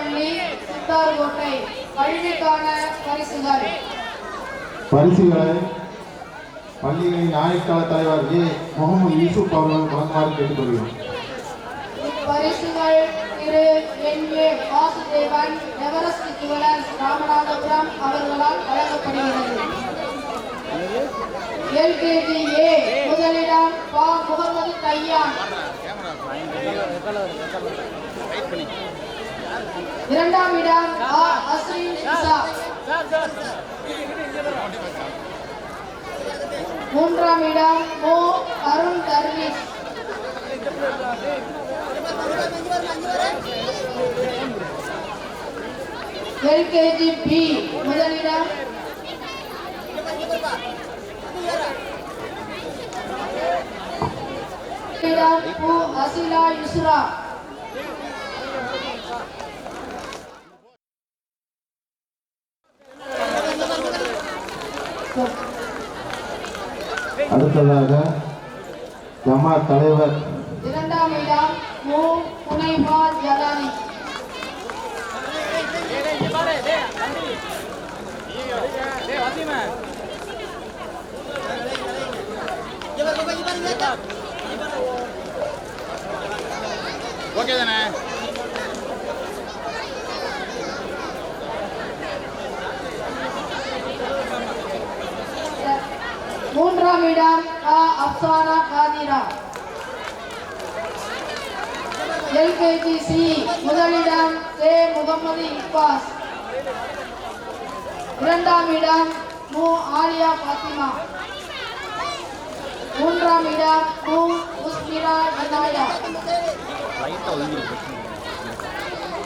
பள்ளி சித்தார்கோட்டை கல்விக்கான பரிசுகளை பள்ளிகளின் ஆயுட்கால தலைவர் ஏ முகமது யூசுப் அவர்கள் வழங்குமாறு கேட்டுக்கொள்கிறோம். இப்பரிசுகள் திரு என் ஏ வாசுதேவன் எவரெஸ்ட் ஜுவலர்ஸ் ராமநாதபுரம் அவர்களால் வழங்கப்படுகிறது. எல்கேஜி ஏ முதலிடம் பா முகமது கையான், இரண்டாம் இடம் ஆ அஸ்ரின் இசா, மூன்றாம் இடம் மோ அருண் தர்வீஸ், எல்கேஜி பி முதலிடம் பூ அசிலா யுஸ்ரா, அடுத்ததாக ஜமாத் தலைவர் இரண்டாம் இடம் மு புனைமா ஜலானி, ஓகே தானே? மூன்றாம் இடம் ஆ அப்சானா காதிரா, எல்கேஜி சி முதலிடம் கே முகமது இக்பாஸ், இரண்டாம் இடம் மு ஆலியா பாத்திமா, மூன்றாம் இடம் மு முஸ்மிரா இனாயா,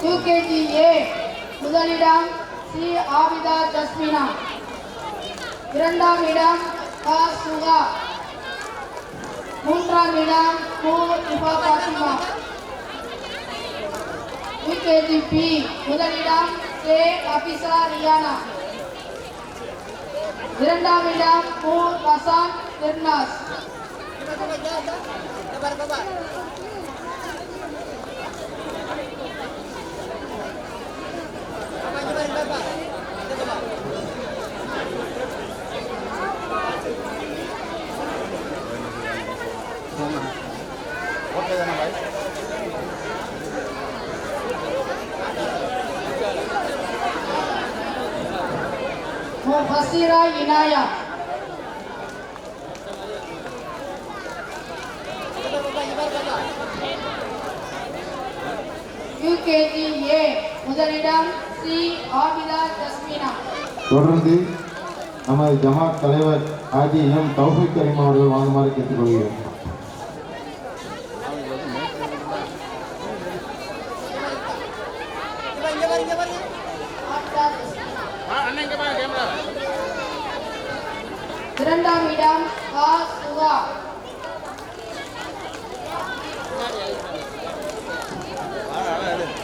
யூகேஜி ஏ முதலிடம் சி ஆபிதா ஜஸ்மினா, இரண்டாம் இடம் கா சுகா, மூன்றாம் இடம் மு இபா பாத்திமா, யூகேஜி பி முதலிடம் கே அபிசா ரியானா, இரண்டாம் இடம் மு ரசான் திர்னாஸ், ஓகே தானே பாய்? மு ஃபசீரா இனாயா, யூகேஜி ஏ முதலிடம் சி ஆபிதா ஜஸ்மினா. தொடர்ந்து நமது ஜமாத் தலைவர் ஆஜி எம் தௌஃபிக் கரீம் அவர்கள் வழங்குமாறு கேட்டுக்கொள்கிறோம். இரண்டாம் இடம் கா சுகா,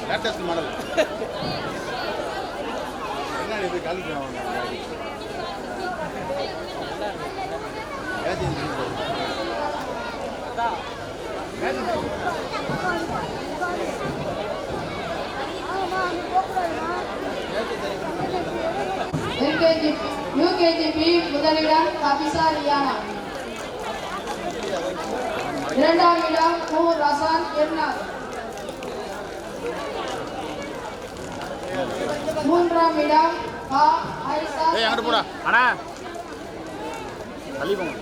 லேட்டஸ்ட் மாடல் என்ன இது காலிக்கு யூகேஜி பி முதலிடம் அபிசா ரியானா, இரண்டாம் இடம் மு ரசான் திர்னாஸ், மூன்றாம் இடம் ஆ ஐசா. அங்கிட்டு போடா அண்ணா தள்ளி போங்க.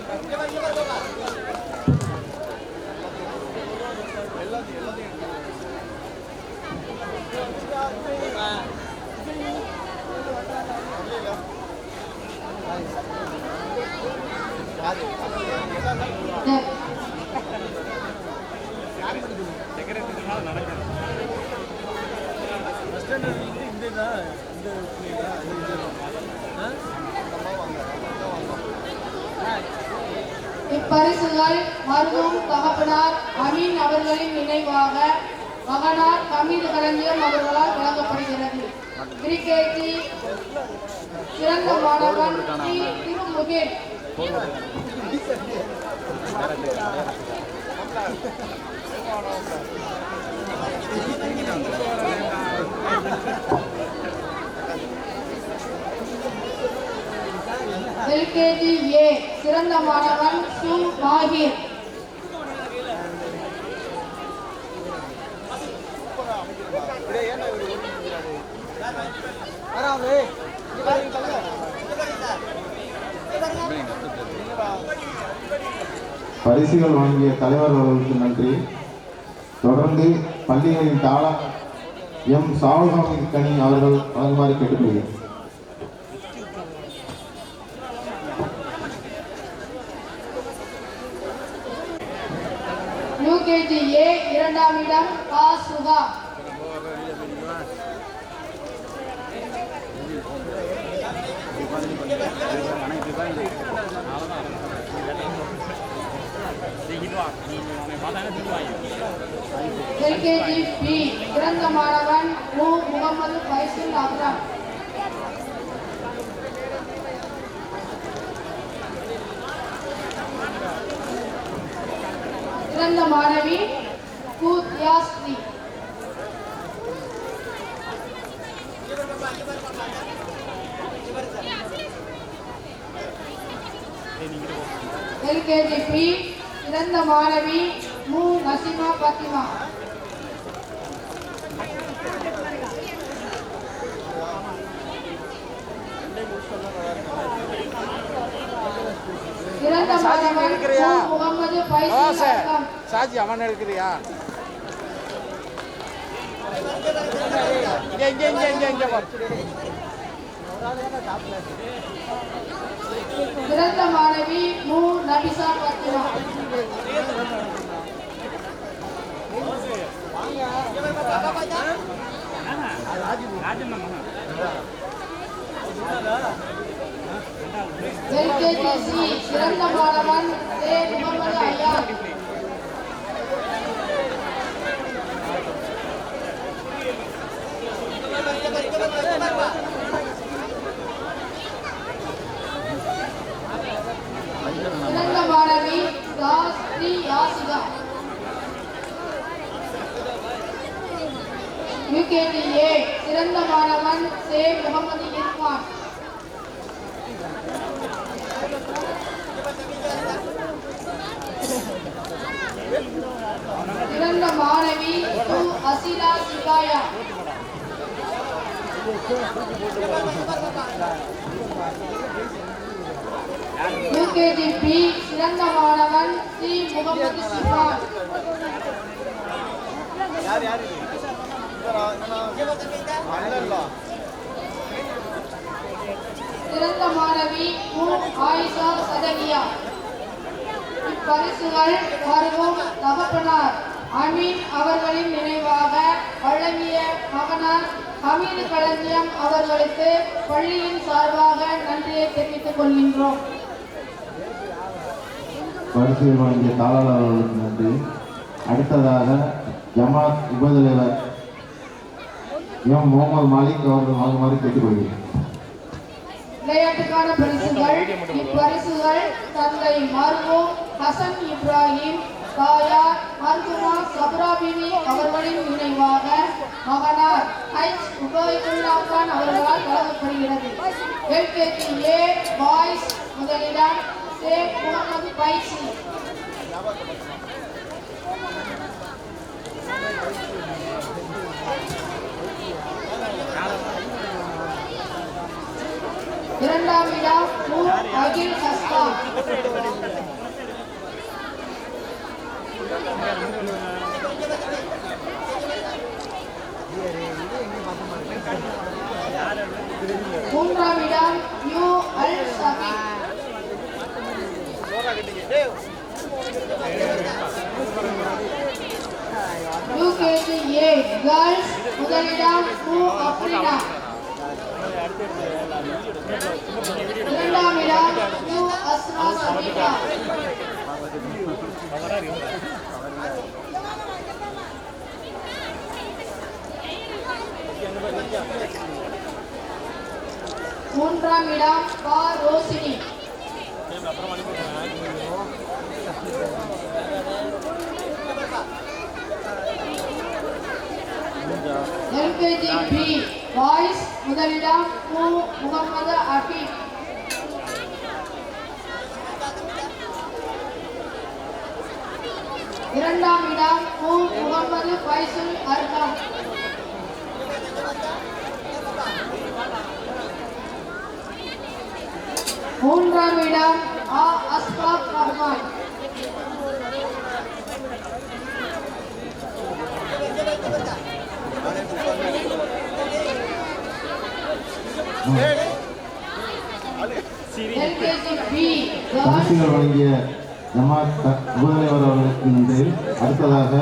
இப்பரிசுகள் மருதும் தகப்பனார் அமீன் அவர்களின் நினைவாக மகனார் ஹமீது கலைஞர் அவர்களால் வழங்கப்படுகிறது. கிரிக்கெட்டி சிறந்த மாணவன் திருமுகேன், எல்கேஜி ஏ சிறந்த மாணவன் சு மாஹிர். பரிசுகள் வழங்கிய தலைவர் அவர்களுக்கு நன்றி. தொடர்ந்து பள்ளிகளின் தாளா எம் சாவுகாமி கனி அவர்கள் வழங்குமாறு கேட்டுக்கொள்கிறேன். யூகேஜி ஏ இரண்டாம் இடம் கா சுகா. எல்கேஜி பி சிறந்த மாணவன் மு முகமது ஃபைசுல் அக்ரம். சிறந்த மாணவி கு தியாஸ்ரீ. எல்கேஜி பி சிறந்த மாணவி மு நசிமா பாத்திமா. சிறந்த மாணவன் மு முகமது ஃபைசுல் அக்ரம். சாஜி அவன் இருக்கிறியா? சிறந்த மாணவி மு நபிசா பாத்திமா. எல்கேஜி சி சிறந்த மாணவன் ஏ முகமது அய்யான். சிறந்த மாணவி தாஸ்ரீ யாசிகா. யூகேஜி ஏ சிறந்த மாணவன் சே முகமது இர்ஃபான். சிறந்த மாணவி சு அசிலா சிகாயா. யூகேஜி பி சிறந்த மாணவன் சி முகமது சிஃபான். சிறந்த மாணவி மு ஆயிஷா சதகியா. இப்பரிசுகள் மருகும் தகப்பனார் அமீன் அவர்களின் நினைவாக வழங்கிய மகனார் ஹமீது களஞ்சியம் அவர்களுக்கு பள்ளியின் சார்பாக நன்றியை தெரிவித்துக் கொள்கின்றோம். பரிசுகள் வழங்கிய தாளாளர் அவர்களுக்கு நன்றி. அடுத்ததாக ஜமாத் உபதலைவர் எம் முகமது மாலிக் அவர்கள் வாங்குமாறு கேட்டுக்கொள்கிறேன். விளையாட்டுக்கான பரிசுகள். இப்பரிசுகள் தந்தை மர்ஹூம் ஹசன் இப்ராஹிம், தாயார் மர்ஹூமா சப்ரா பிவி அவர்களின் நினைவாக மகனார் ஹஜ் உபைதுல்லா கான் அவர்களால் வழங்கப்படுகிறது. எல்கேஜி ஏ பாய்ஸ் முதலிடம் ஷேக் முகமது பைசி. இரண்டாம் இடம் மு அகில் ஹஸ்தான். மூன்றாம் இடம் U Al Sabi. UKG A girls முதலிடம் மு அப்ரினா. இரண்டாம் இடம் யூ அஸ்ரா சபிகா. மூன்றாம் இடம் பா ரோசினி. எல்கேஜி பி பாய்ஸ் முதலிடம் மு முகமது அபீப். இரண்டாம் இடம் மு முகமது ஃபைசுல் அர்கம். மூன்றாம் இடம் ஆ அஸ்பாக் ரஹ்மான். எல்கேஜி பி பரிசுகள் வழங்கிய ஜமாத் உபதலைவர் அவர்களுக்கு நன்றி. அடுத்ததாக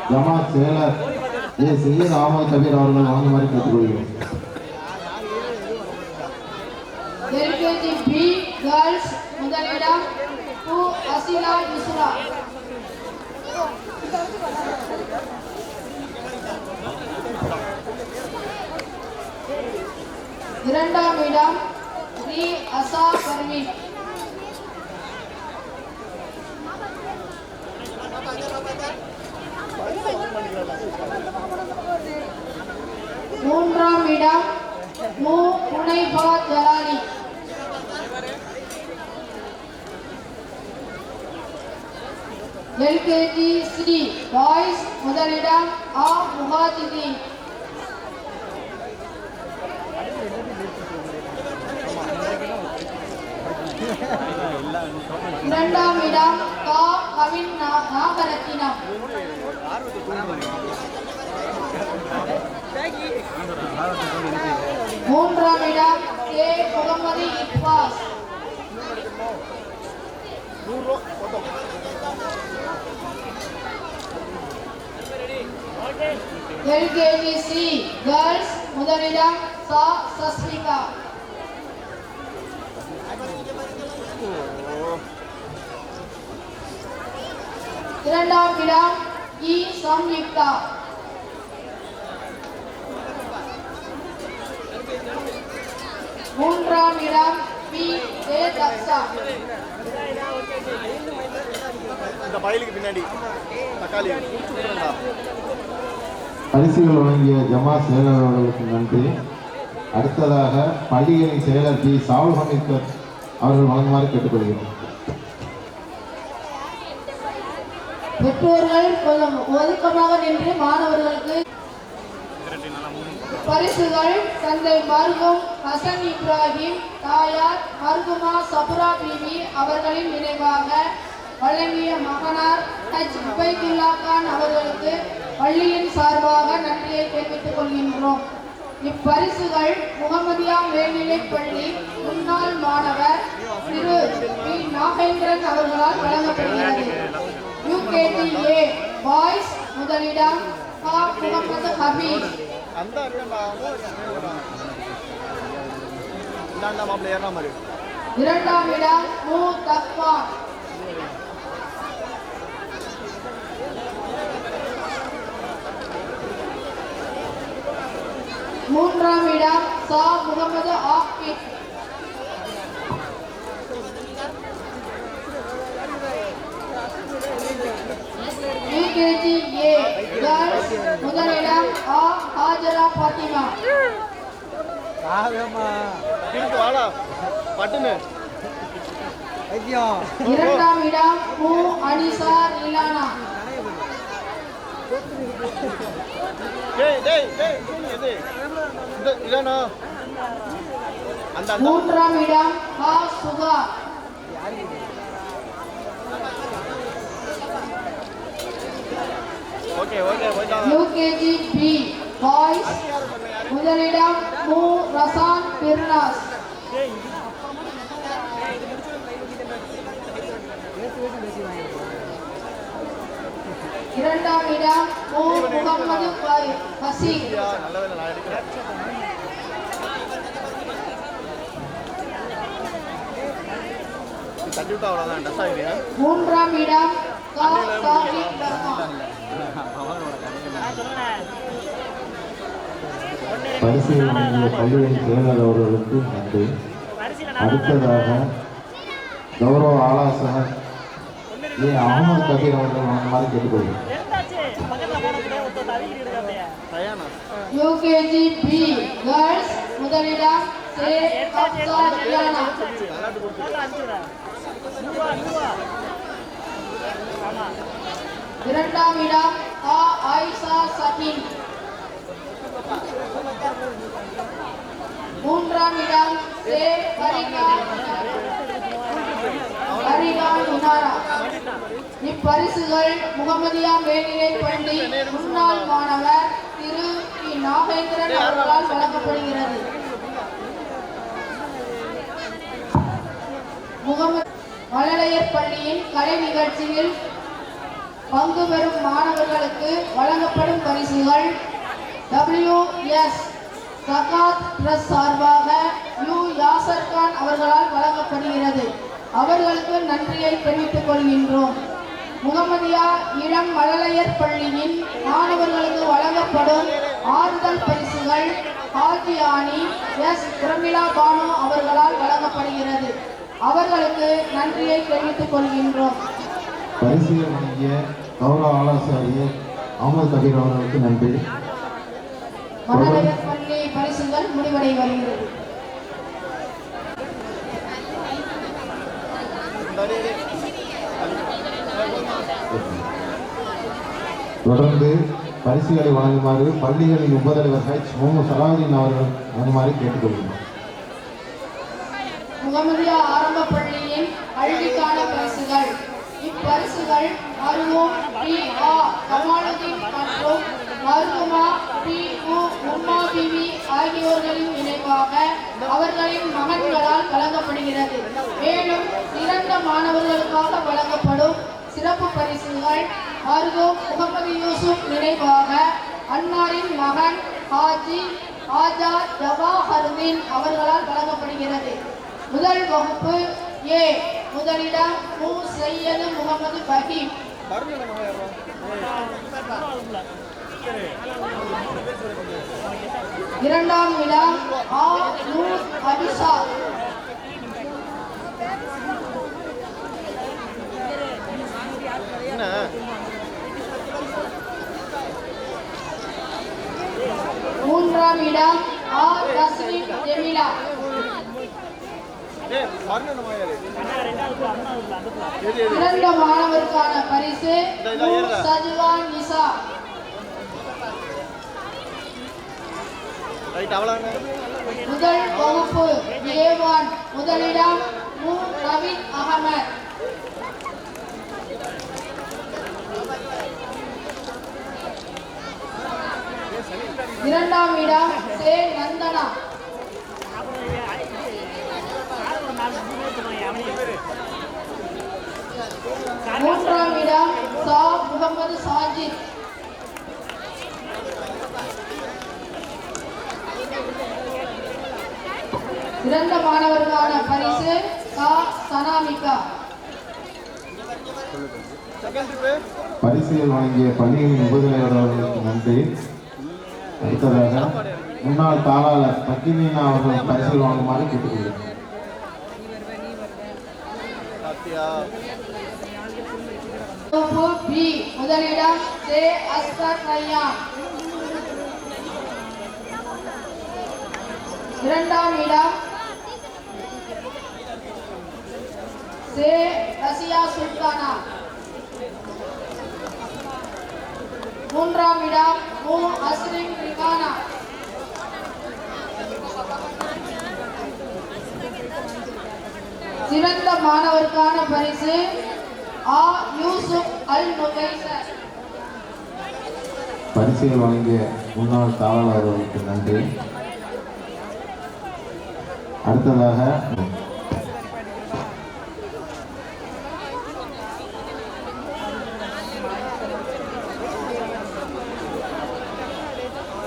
ஜமாத் செயலர் ஏ சையத் அகமது கபீர் அவர்கள் வழங்குமாறு கேட்டுக்கொள்கிறோம். எல்கேஜி பி கேர்ள்ஸ் முதலிடம் கு அசிலா இஸ்ரா. இரண்டாம் இடம் ரி அசா பர்வீன். மூன்றாம் இடம் மு புனைபா ஜலானி. எல்கேஜி சி பாய்ஸ் முதலிடம் ஆ முஹாஜிதீன். இரண்டாம் இடம் கா கவின் நாகரத்தினம். மூன்றாம் இடம் K Mohammed Ikbas. LKG C girls முதலிடம் சா சஸ்மிகா. இரண்டாம் இடம் இ சம்யுக்தா. மூன்றாம் இடம் பி ஏ தக்ஷா. இந்த பயிலுக்கு பின்னாடி தக்காளி பரிசுகள் வழங்கிய ஜமாத் செயலர் அவர்களுக்கு நன்றி. அடுத்ததாக பள்ளிகளின் செயலர் பி சாவுல் ஹமீத் அவர்கள் வழங்குமாறு கேட்டுக்கொள்கிறோம். பெற்றோர்கள் கொஞ்சம் ஒதுக்கமாக நின்று மாணவர்களுக்கு பரிசுகள் தந்தை மர்ஹூம் ஹசன் இப்ராஹிம், தாயார் மர்ஹூமா சபுரா பிபி அவர்களின் நினைவாக வழங்கிய மகனார் ஹஜ் உபைதுல்லா கான் அவர்களுக்கு பள்ளியின் சார்பாக நன்றியை தெரிவித்துக் கொள்கின்றோம். இப்பரிசுகள் முகமதியா மேல்நிலைப் பள்ளி முன்னாள் மாணவர் திரு பி நாகேந்திரன் அவர்களால் வழங்கப்படுகிறது. யூகேஜி ஏ பாய்ஸ் முதலிடம் கா முகமது ஹபீஸ். இரண்டாம் இடம் மு தக்வான். மூன்றாம் இடம் சா முகமது ஆஃபிக். யூகேஜி ஏ கேர்ள்ஸ் முதலிடம் ஆ ஹாஜரா பாத்திமா. இரண்டாம் இடம் மு அனிசா இலானா. மூன்றாம் இடம் ஹா சுகா. யூகேஜி பி பாய்ஸ் முதலிடம் மு ரசான் பிர்னாஸ். இரண்டாம் இடம் மு முகமது ஹசீன். மூன்றாம் இடம் கா சாஹிப் ரஹ்மான். பரிசுகள் வழங்கிய பள்ளியின் செயலர் அவர்களுக்கு நன்றி. அடுத்ததாக கௌரவ ஆலோசகர் ஏ அகமது கபீர் அவர்கள் வழங்குமாறு கேட்டுக்கொள்கிறேன். யூகேஜி பி கேர்ள்ஸ் முதலிடம் சே ஹப்சா ரியானா. இரண்டாம் இடம் ஆ ஆயிஷா சகின். மூன்றாம் இடம் ஏ பரிகா நுனாரா. இப்பரிசுகள் முகமதியா மேல்நிலைப் பள்ளி முன்னாள் மாணவர் திரு பி நாகேந்திரன் அவர்களால் வழங்கப்படுகிறது. முகமது மழலையர் பள்ளியின் கலை நிகழ்ச்சியில் பங்கு பெறும் மாணவர்களுக்கு வழங்கப்படும் பரிசுகள் WS சகாத் ட்ரஸ்ட் சார்பாக யு யாசர் கான் அவர்களால் வழங்கப்படுகிறது. அவர்களுக்கு நன்றியை தெரிவித்துக் கொள்கின்றோம். முகமதியா இளம் மழலையர் பள்ளியின் மாணவர்களுக்கு வழங்கப்படும் ஆறுதல் பரிசுகள் ஹாஜி ஆனி எஸ் பிரமிளா பானு அவர்களால் வழங்கப்படுகிறது. அவர்களுக்கு நன்றியை தெரிவித்துக் கொள்கின்றோம். பரிசுகள் வழங்கிய கௌரவ ஆலோசகர் அகமது கபீர் அவர்களுக்கு நன்றி. மழலையர் பள்ளி பரிசுகள் முடிவடை வருகிறது. தொடர்ந்து பரிசுகளை வழங்குமாறு பள்ளிகளின் உபதலைவர் ஹெச் முகமது சலாவுதீன் அவர்கள் வழங்குமாறு கேட்டுக்கொள்கிறோம். முகமதியா ஆரம்ப பள்ளியின் கல்விக்கான பரிசுகள். இப்பரிசுகள் மருகும் பி ஆ கமாலுதீன் மற்றும் மருகுமா பி உ உம்மா பிவி ஆகியோர்களின் நினைவாக அவர்களின் மகன்களால் வழங்கப்படுகிறது. மேலும் சிறந்த மாணவர்களுக்காக வழங்கப்படும் சிறப்பு பரிசுகள் மருகும் முகமது யூசுப் நினைவாக அன்னாரின் மகன் ஹாஜி ஆஜா ஜவாஹருதீன் அவர்களால் வழங்கப்படுகிறது. முதல் வகுப்பு ஏ முதலிடம் மு சையது முகமது பஹீம். இரண்டாம் இடம் ஆ நூர் அபிஷா. மூன்றாம் இடம் ஆ தஸ்ரீப் ஜெமிலா. சிறந்த மாணவருக்கான பரிசு சஜ்வான் நிசா. முதல் வகுப்பு ஏவான் முதலிடம் மு ரவீன் அகமது. இரண்டாம் இடம் சே நந்தனா. மூன்றாம் இடம் சா முகமது சாஜித். சிறந்த மாணவருக்கான பரிசு கா சனாமிகா. பரிசுகள் வழங்கிய பள்ளிகளின் உபதலைவர் அவர்களுக்கு நன்றி. அடுத்ததாக முன்னாள் தாளாளர் பக்கினீனா அவர்கள் பரிசுகள் வாங்குமாறு கேட்டுக்கொள்கிறேன். பி முதலிடம் சே அஸ்கர் ரய்யான். இரண்டாம் இடம் சே ரசியா சுல்தானா. மூன்றாம் இடம் மு அஸ்ரின் ரிகானா. சிறந்த மாணவருக்கான பரிசு ஆ யூசுப் அல் நுகைசர். பரிசுகள் வழங்கிய முன்னாள் தாளாளர் அவர்களுக்கு நன்றி. அடுத்ததாக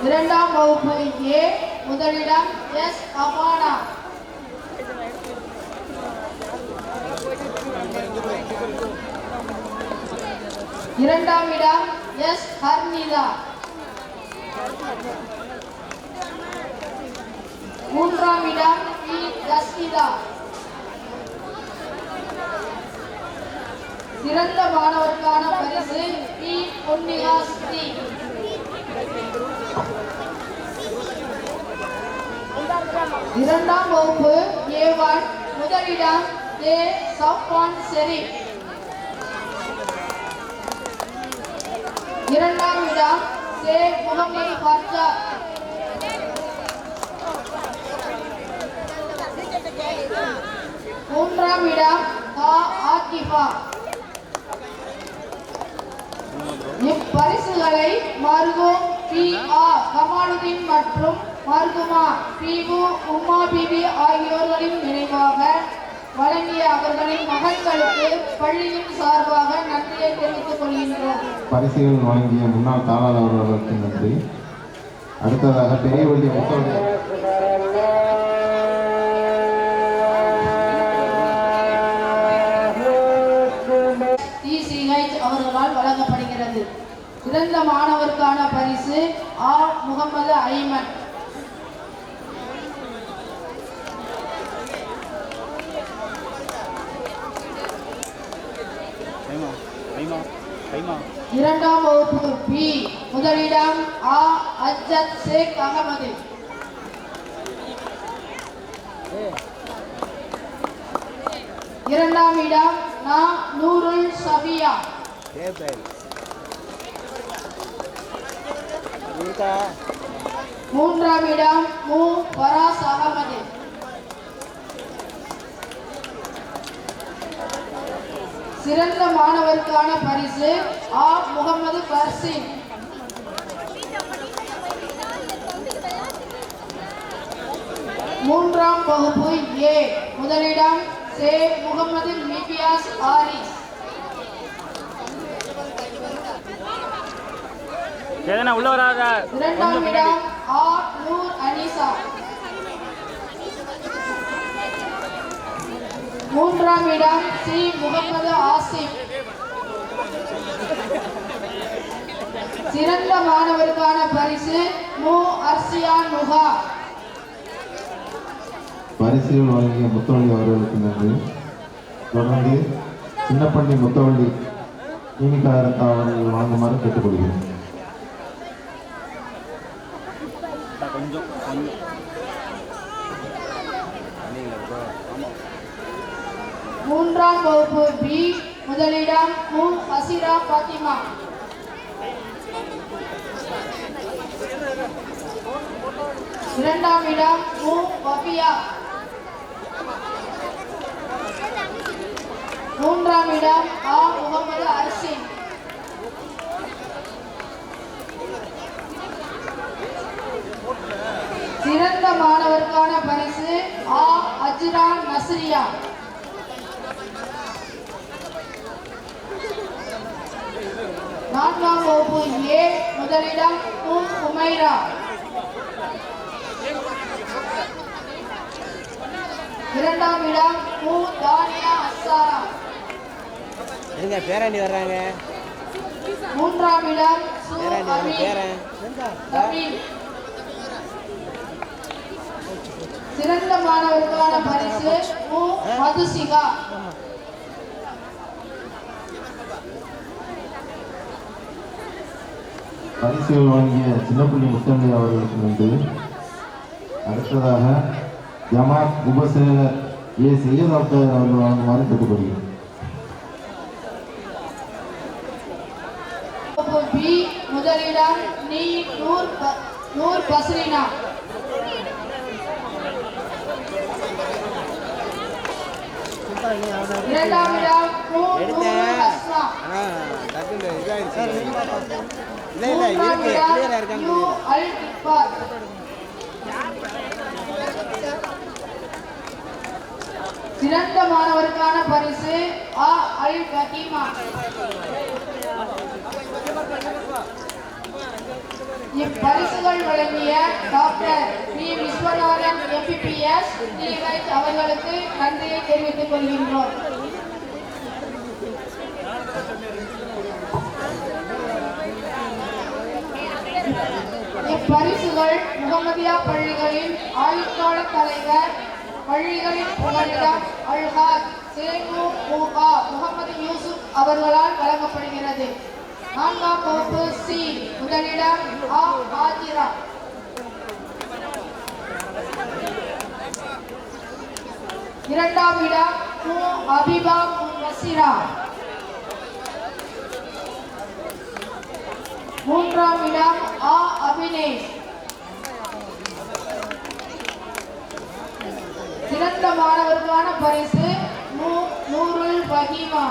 இரண்டாம் வகுப்பு ஏ முதலிடம் எஸ் அபானா. இரண்டாம் இடம் எஸ் ஹர்னிதா. மூன்றாம் இடம் பி ஜஸ்மிதா. சிறந்த மாணவருக்கான பரிசு பி பொன்னிகா ஸ்ரீ. இரண்டாம் வகுப்பு A1 முதலிடம் ஏ சஃப்வான் ஷெரீப். இரண்டாம் இடம் சே முகமது பர்ஜா. மூன்றாம் இடம் ஆகிஃபா. இப்பரிசுகளை மருகும் கமாலுதீன் மற்றும் மருகுமா உம்மா பிபி ஆகியோர்களின் நினைவாக வழங்கிய அவர்களின் மகன்களுக்கு பள்ளியின் சார்பாக நன்றியை தெரிவித்துக் கொள்கின்றோம். பரிசுகள் வழங்கிய முன்னாள் தாளாளர் அவர்களுக்கு நன்றி. அடுத்ததாக பெரியவள்ளி முத்தவள்ளி அவர்களால் வழங்கப்படுகிறது. சிறந்த மாணவருக்கான பரிசு முகமது ஐமன். இரண்டாம் வகுப்பு பி முதலிடம் அஜத் ஷேக் அகமது. இரண்டாம் இடம் நூருல் சபியா. மூன்றாம் இடம் ஃபராஸ் அகமது. சிறந்த மாணவருக்கான பரிசு முகமது பர்சின். மூன்றாம் வகுப்பு ஏ முதலிடம் சே முகமது மிபியாஸ் ஆரிஸ். இரண்டாம் இடம் நூர் அனிசா. மூன்றாம் இடம் சி முகமது ஆசிப். சிறந்த மாணவருக்கான பரிசு அர்சியா நுகா. பரிசுகள் வழங்கிய முத்தவள்ளி அவர்களுக்கு நன்றி. தொடர்ந்து சின்னப்பள்ளி முத்தவள்ளி ஈனிகாரத்தா அவர்கள் வழங்குமாறு கேட்டுக்கொள்கிறேன். மூன்றாம் வகுப்பு பி முதலிடம் ஹசிரா பாத்திமா. இரண்டாம் இடம் வபியா. மூன்றாம் இடம் முகமது அர்சின். சிறந்த மாணவருக்கான பரிசு அஜ்ரான் நஸ்ரியா. நான்காம் வகுப்பு ஏ முதலிடம் உமைரா. இரண்டாம் இடம் தானியா அஸ்ஸாரா. பேரணி வர்றாங்க. மூன்றாம் இடம் சிறந்த மாணவருக்கான பரிசு மதுசிகா. பரிசுகள் வழங்கிய சின்னப்பள்ளி முத்தவள்ளி அவர்களுக்கு நன்றி. அடுத்ததாக ஜமாத் உபசேலர் ஏ சையத் அப்தார் அவர்கள் வழங்குமாறு கேட்டுக்கொள்கிறேன். முதலிடம் நூர் பஸ்ரினா. இரண்டாம் இடம் சிறந்த மாணவருக்கான பரிசு அல் கஹீமா. இப்பரிசுகள் வழங்கிய doctor P Viswanathan MPBS DH அவர்களுக்கு நன்றியை தெரிவித்துக் கொள்கின்றோம். இப்பரிசுகள் முகமதியா பள்ளிகளின் ஆயுட்கால தலைவர் பள்ளிகளின் புகலிடம் அல்ஹாஜ் சேகு முகமது யூசுப் அவர்களால் வழங்கப்படுகிறது. நான்காம் வகுப்பு சி முதலிடம் ஆஜிரா. இரண்டாம் இடம் அபிபா வசிரா. மூன்றாம் இடம் ஆ அபினேஷ். சிறந்த மாணவருக்கான பரிசு நூருல் பஹீமா.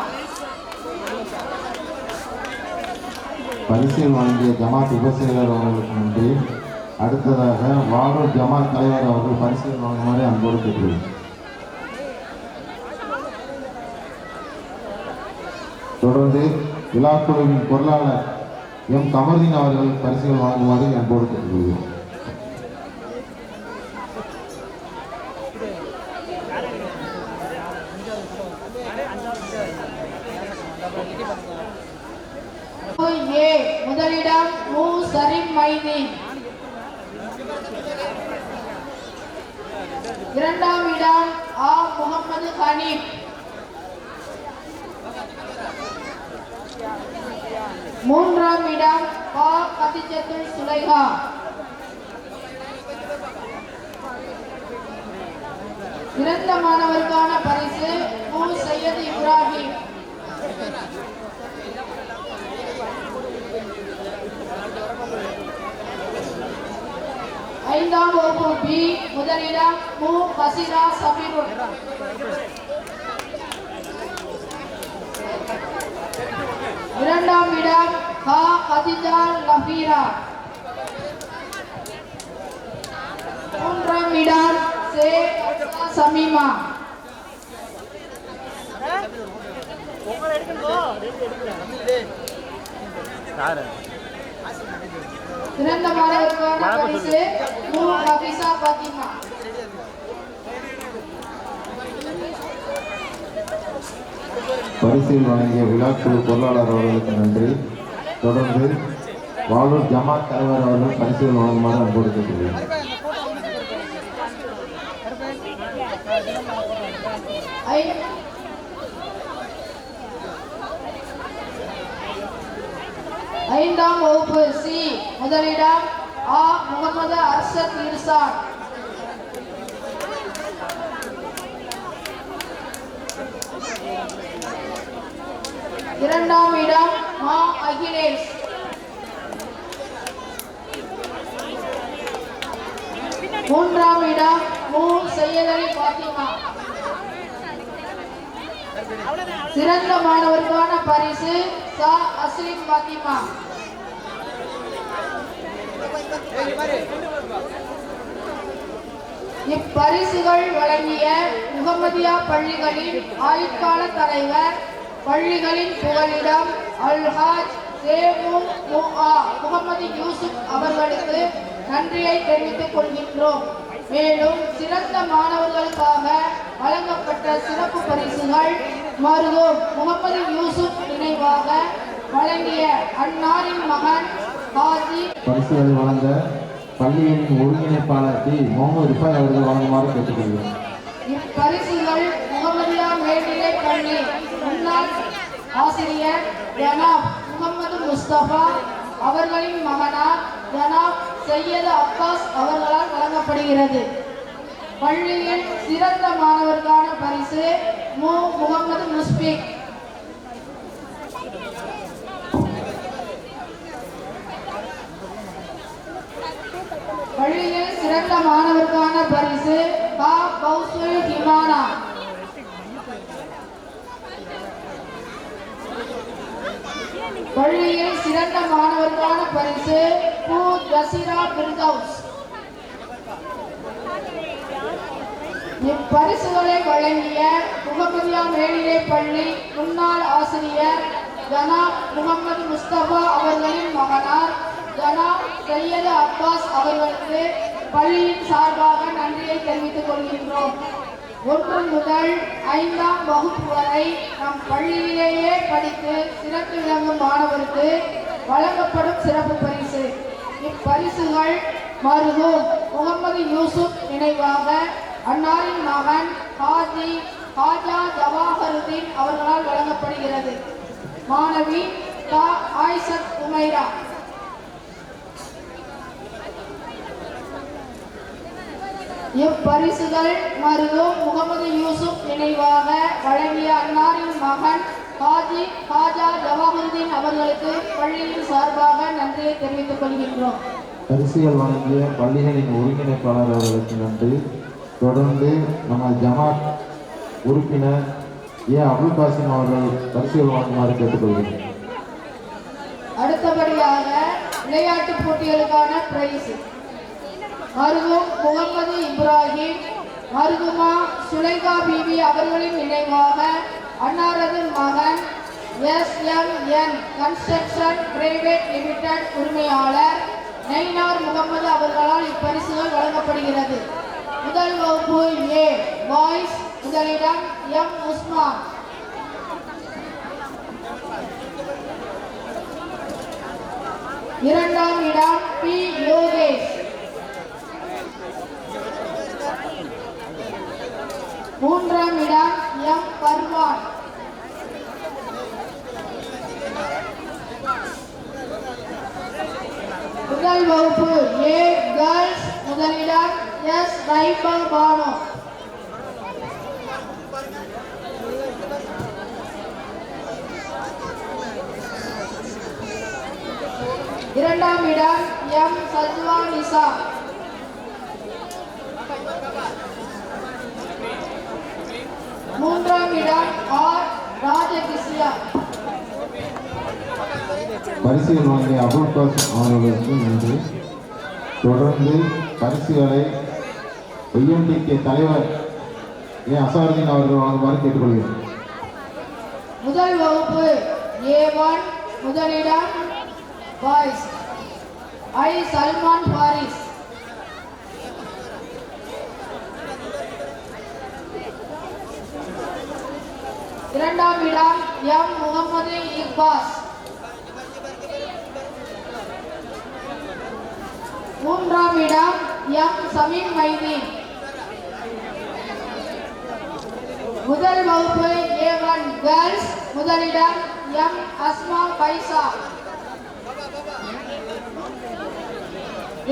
பரிசில் வழங்கிய ஜமாத் உபசெயலர் அவர்களுக்கு நன்றி. அடுத்ததாக வாரூர் ஜமாத் தலைவர் அவர்கள் பரிசில் வழங்குமாறு அன்போடு கேட்டுள்ளேன். தொடர்ந்து விழாக்குழுவின் பொருளாளர் எம் கமருதீன் அவர்கள் பரிசுகள் வழங்குமாறு அன்போடு கேட்டுக்கொள்கிறோம். முதலிடம் மு சரீம் மைதீன். இரண்டாம் இடம் ஆ முகமது ஹனீப். மூன்றாம் இடம் பா கதிஜத்துல் சுலைஹா. சிறந்த மாணவருக்கான பரிசு மு சையது இப்ராஹிம். ஐந்தாம் வகுப்பு பி முதலிடம் மு ஹசிரா சபீருல். இரண்டாம் இடம் ஹா கதிஜா லபீரா. மூன்றாம் இடம் சே சமீமா. சிறந்த மாணவருக்கான பரிசு மு ஹபிசா பாத்திமா. பரிசில் வழங்கிய விழாக்குழு பொருளாளர் அவர்களுக்கு நன்றி. தொடர்ந்து வாலூர் ஜமாத் தலைவர் அவர்கள் பரிசுகள் வழங்குமாறு அன்போடு கேட்டுள்ளேன். ஐந்தாம் வகுப்பு சி முதலிடம் ஆ முகமது அர்ஷத் இர்சான். இரண்டாம் இடம் மா அகிலேஷ். மூன்றாம் இடம் மு சையதலி பாத்திமா. சிறந்த மாணவருக்கான பரிசு சா அஸ்லிம் பாத்திமா. இப்பரிசுகள் வழங்கிய முகமதியா பள்ளிகளின் ஆயுட்கால தலைவர் பள்ளிகளின் புகலிடம் அல்ஹாஜ் முகமது யூசுப் அவர்களுக்கு நன்றியை தெரிவித்துக் கொள்கின்றோம். மேலும் சிறந்த மாணவர்களுக்காக வழங்கப்பட்ட சிறப்பு பரிசுகள் மருதூர் முகமது யூசுப் நினைவாக வழங்கிய அன்னாரின் மகன் ஹாஜி. பரிசுகளை வழங்க பள்ளியின் ஒருங்கிணைப்பாளர் டி முகமது ரிஃபாய் அவர்கள் வழங்குமாறு கேட்டுக்கொள்கிறோம். இப்பரிசுகள் முகமதியா மேல்நிலை பள்ளி முன்னாள் ஆசிரியர் ஜனாப் முகமது முஸ்தபா அவர்களின் மகனார் ஜனாப் சையது அப்பாஸ் அவர்களால் வழங்கப்படுகிறது. பள்ளியில் சிறந்த மாணவருக்கான பரிசு மு முகமது முஸ்பிக். பள்ளியில் சிறந்த மாணவருக்கான பரிசு கா கௌசுல் ஹிமானா. பள்ளியில் சிறந்த மாணவருக்கான பரிசு பூ ஜசீரா பிர்தௌஸ். இப்பரிசுகளை வழங்கிய முகமதியா மேல்நிலை பள்ளி முன்னாள் ஆசிரியர் ஜனாப் முகமது முஸ்தபா அவர்களின் மகனார் ஜனாப் சையது அப்பாஸ் அவர்களுக்கு பள்ளியின் சார்பாக நன்றியை தெரிவித்துக் கொள்கின்றோம். 1 முதல் 5ஆம் வகுப்பு வரை நம் பள்ளியிலேயே படித்து சிறப்பு விளங்கும் மாணவருக்கு வழங்கப்படும் சிறப்பு பரிசு. இப்பரிசுகள் மருதூர் முகமது யூசுப் நினைவாக அன்னாரின் மகன் ஹாஜா ஜவாஹருதீன் அவர்களால் வழங்கப்படுகிறது. மாணவி தா ஆயிஷத் உமைரா. இப்பரிசுகள் மருதூர் முகமது யூசுப் நினைவாக வழங்கிய அன்னாரின் மகன் ஹாஜா ஜவாஹருதீன் அவர்களுக்கு பள்ளியின் சார்பாக நன்றியை தெரிவித்துக் கொள்கின்றோம். பரிசுகள் வழங்கிய பள்ளிகளின் ஒருங்கிணைப்பாளர் அவர்களுக்கு நன்றி. தொடர்ந்து நம்ம ஜமாத் உறுப்பினர் அபுல் காசிம் அவர்கள் பரிசுகள் வழங்குமாறு கேட்டுக்கொள்கிறேன். அடுத்தபடியாக விளையாட்டுப் போட்டிகளுக்கான பிரைஸ் மருகும் முகமது இப்ராஹிம், மருகுமா சுலைகா பிபி அவர்களின் நினைவாக அன்னாரது மகன் SMN கன்ஸ்ட்ரக்ஷன் பிரைவேட் லிமிடெட் உரிமையாளர் நைனார் முகமது அவர்களால் இப்பரிசுகள் வழங்கப்படுகிறது. முதல் வகுப்பு A பாய்ஸ், முதலிடம் M உஸ்மான். இரண்டாம் இடம் P யோகேஷ். மூன்றாம் இடம் M பர்வான். முதல் வகுப்பு A கேர்ள்ஸ், முதலிடம் S ரைபா பானு. இரண்டாம் இடம் M சஜ்வா நிசா. மூன்றாம் இடம் R ராஜகிஸ்யா. பரிசுகள் வழங்கிய அபுல் காசிம் அவர்களுக்கு நன்றி. தொடர்ந்து பரிசுகளை IMTK தலைவர் அசாருதீன் அவர்கள் வழங்குமாறு கேட்டுக்கொள்கிறேன். முதல் வகுப்பு A1 முதலிடம் பாய்ஸ் I சல்மான் பாரிஸ். இரண்டாம் இடம் M முகமது இக்பாஸ். மூன்றாம் இடம் M சமீம் மைதீன். முதல் வகுப்பு A1 கேர்ள்ஸ், முதலிடம் M அஸ்மா பைசா.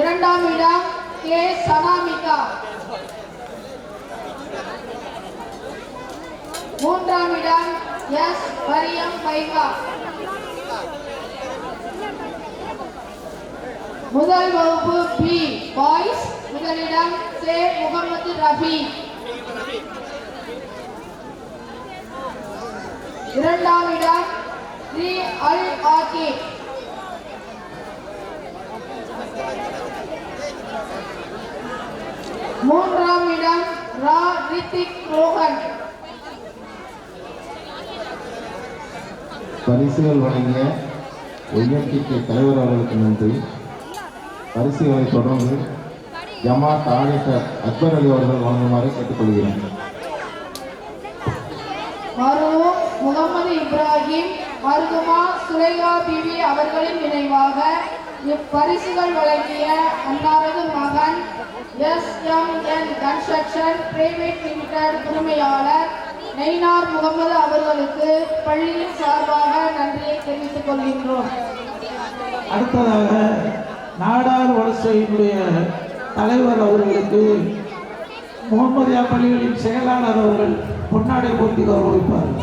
இரண்டாம் இடம் K சனாமிகா. மூன்றாம் இடம் S மரியம் பைகா. முதல் வகுப்பு B பாய்ஸ், முதலிடம் C முகமது ரபி. இரண்டாம் இடம் ஸ்ரீ அல் ஆகிப். மூன்றாம் இடம் ரா ரித்திக் ரோஹன். பரிசுகள் வழங்கிய IMTK தலைவர் அவர்களுக்கு நன்றி. பரிசுகளை தொடர்ந்து ஜமாத் ஆடிட்டர் அக்பர் அலி அவர்கள் வழங்குமாறு கேட்டுக்கொள்கிறேன். மருகும் முகமது இப்ராஹிம், மருகுமா சுலைகா பிபி அவர்களின் நினைவாக இப்பரிசுகள் வழங்கிய அன்னாரது மகன் SMN கன்ஸ்ட்ரக்ஷன் பிரைவேட் லிமிடெட் உரிமையாளர் நைனார் முகமது அவர்களுக்கு பள்ளியின் சார்பாக நன்றியை தெரிவித்துக் கொள்கின்றோம். அடுத்ததாக நாடார் வலசையினுடைய தலைவர் அவர்களுக்கு முகமதியா பள்ளிகளின் செயலாளர் அவர்கள் பொன்னாடை போர்த்தி கௌரவிப்பார்.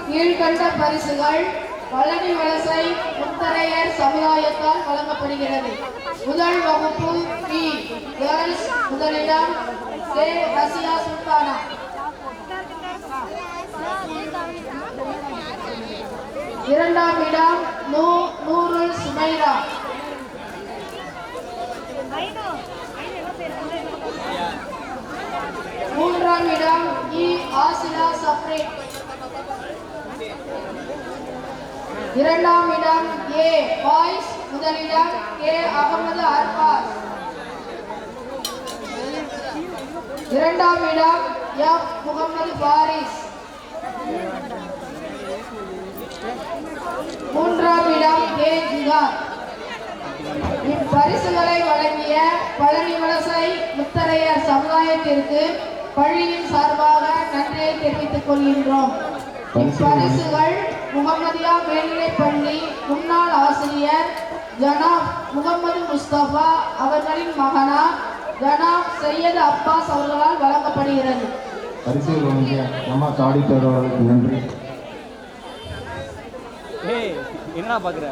கீழ்கண்ட பரிசுகள் பழனி வலசை முத்தரையர் சமுதாயத்தால் வழங்கப்படுகிறது. முதல் வகுப்பு B கேர்ள்ஸ், முதலிடம் K ரசியா சுல்தானா. இரண்டாம் இடம் நூருல் சுமைரா. மூன்றாம் இடம் E ஆசிலா சப்ரே. இரண்டாம் இடம் A பாய்ஸ், முதலிடம் K அகமது அர்பாஸ். இரண்டாம் இடம் F முகமது பாரிஸ். மூன்றாம் இடம் A ஜிகார். இப்பரிசுகளை வழங்கிய பழனி வலசை முத்தரையர் சமுதாயத்திற்கு பள்ளியின் சார்பாக நன்றியை தெரிவித்துக் கொள்கின்றோம். இப்பரிசுகள் முகமதியா மேல்நிலைப்பள்ளி முன்னாள் ஆசிரியர் ஜனாப் முகமது முஸ்தபா அவர்களின் மகனார் ஜனாப் சையது அப்பாஸ் அவர்களால் வழங்கப்படுகிறது. பரிசுகள் வழங்கிய ஜமாத் ஆடிட்டர் அவர்களுக்கு நன்றி. என்ன பாக்குற?